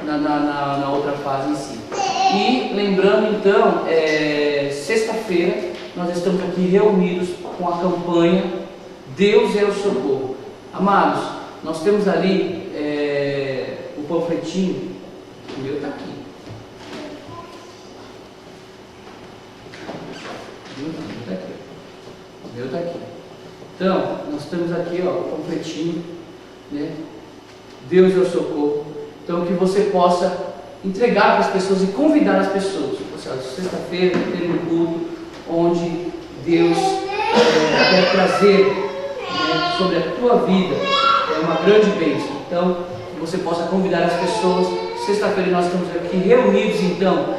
S3: na outra fase em si. E lembrando então, sexta-feira nós estamos aqui reunidos com a campanha Deus é o Socorro. Amados, nós temos ali o panfletinho, o meu está aqui. O meu está aqui. Então, nós temos aqui o panfletinho, né? Deus é o Socorro. Então, que você possa entregar para as pessoas e convidar as pessoas. Sexta-feira tem um culto onde Deus quer trazer, né, sobre a tua vida uma grande bênção. Então, que você possa convidar as pessoas. Sexta-feira nós estamos aqui reunidos, então,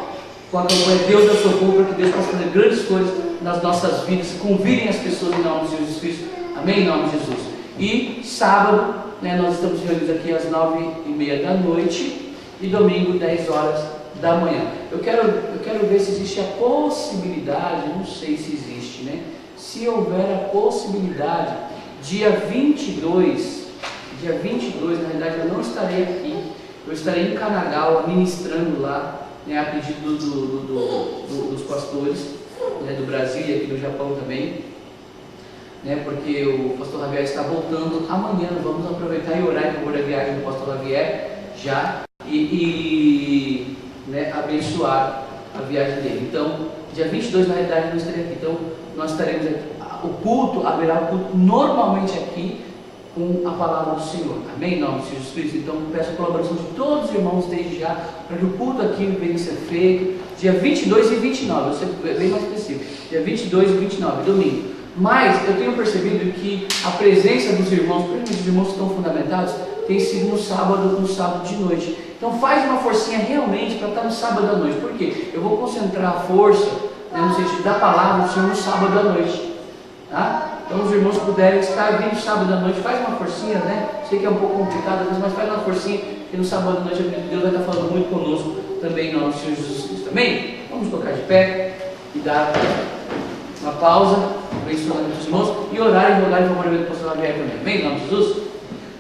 S3: com a campanha Deus é o Socorro, para que Deus possa fazer grandes coisas nas nossas vidas. Convidem as pessoas em nome de Jesus Cristo. Amém? Em nome de Jesus. E sábado, né, nós estamos reunidos aqui às 9h30 da noite e domingo 10 horas da manhã. Eu quero ver se existe a possibilidade, não sei se existe, né? Se houver a possibilidade, dia 22, na realidade eu não estarei aqui, eu estarei em Kanagawa ministrando lá, né, a pedido dos pastores, né, do Brasil e aqui do Japão também, né, porque o pastor Javier está voltando amanhã. Vamos aproveitar e orar em favor da viagem do pastor Javier já e né, abençoar a viagem dele. Então, dia 22 na realidade eu não estarei aqui, então nós estaremos aqui. O culto, haverá o culto normalmente aqui com a palavra do Senhor, amém? Em nome de Jesus Cristo. Então peço a colaboração de todos os irmãos desde já, para que o culto aqui venha a ser feito dia 22 e 29, eu vou ser bem mais específico, dia 22 e 29, domingo. Mas eu tenho percebido que a presença dos irmãos, principalmente os irmãos que estão fundamentados, tem sido no sábado de noite. Então faz uma forcinha realmente para estar no sábado à noite. Por quê? Eu vou concentrar a força, né, no sentido da palavra do Senhor no sábado à noite. Tá? Então os irmãos puderem estar vindo sábado à noite, faz uma forcinha, né? Sei que é um pouco complicado, mas faz uma forcinha, que no sábado à noite Deus vai estar falando muito conosco também em nome do Senhor Jesus Cristo. Amém? Vamos tocar de pé e dar uma pausa, abençoando os irmãos e orar e rogar em favor do pastor Javier também. Amém? Em nome de Jesus.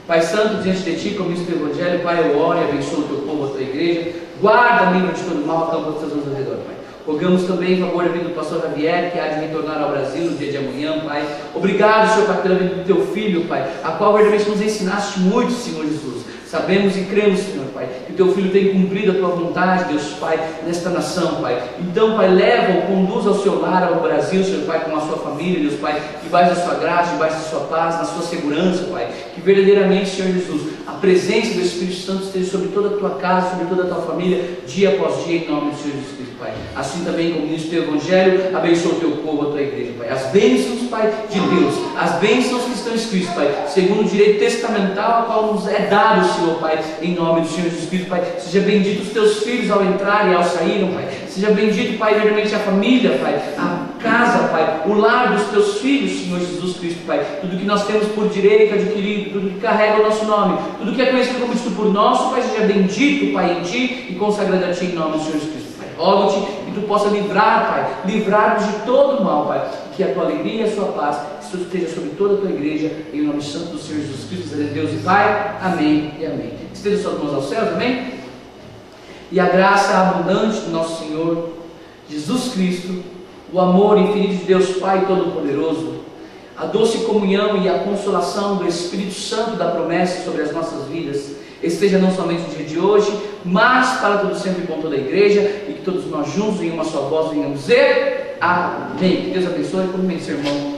S3: Pai Santo, diante de Ti, como ministro do Evangelho, Pai, eu oro e abençoo o Teu povo, a Tua igreja. Guarda, livra de todo mal, acampa os Teus mãos ao redor, Pai. Rogamos também em favor da vida do pastor Javier, que há de retornar ao Brasil no dia de amanhã, Pai. Obrigado, Senhor, Pai, pela vida do Teu filho, Pai, a qual verdadeiramente nos ensinaste muito, Senhor Jesus. Sabemos e cremos, Senhor, Pai, Pai. Que o teu filho tem cumprido a tua vontade, Deus Pai, nesta nação, Pai. Então, Pai, leva-o, conduz ao seu lar, ao Brasil, Senhor Pai, com a sua família, Deus Pai, debaixo da sua graça, debaixo da sua paz, na sua segurança, Pai. Que verdadeiramente, Senhor Jesus, a presença do Espírito Santo esteja sobre toda a tua casa, sobre toda a tua família, dia após dia, em nome do Senhor Jesus Cristo, Pai. Assim também, como diz o teu Evangelho, abençoa o teu povo, a tua igreja, Pai. As bênçãos, Pai, de Deus, as bênçãos que estão escritas, Pai, segundo o direito testamental, a qual nos é dado, Senhor, Pai, em nome do Senhor Jesus Cristo, Pai. Seja bendito os teus filhos ao entrar e ao sair, Pai. Seja bendito, Pai, verdadeiramente a família, Pai, a casa, Pai, o lar dos teus filhos, Senhor Jesus Cristo, Pai. Tudo que nós temos por direito adquirido, tudo que carrega o nosso nome, tudo que é conhecido como Cristo por nosso, Pai, seja bendito, Pai, em Ti e consagrado a Ti em nome do Senhor Jesus Cristo, Pai. Rogo-te que Tu possa livrar, Pai, livrar-nos de todo o mal, Pai, que a Tua alegria e a Sua paz esteja sobre toda a Tua igreja, em nome santo do Senhor Jesus Cristo, Deus e Pai. Amém e amém. Esteja suas mãos aos céus, amém? E a graça abundante do nosso Senhor Jesus Cristo, o amor infinito de Deus Pai Todo-Poderoso, a doce comunhão e a consolação do Espírito Santo da promessa sobre as nossas vidas, esteja não somente no dia de hoje, mas para todo sempre com toda a igreja, e que todos nós juntos em uma só voz venhamos dizer amém. Que Deus abençoe, cumprimente seu irmão.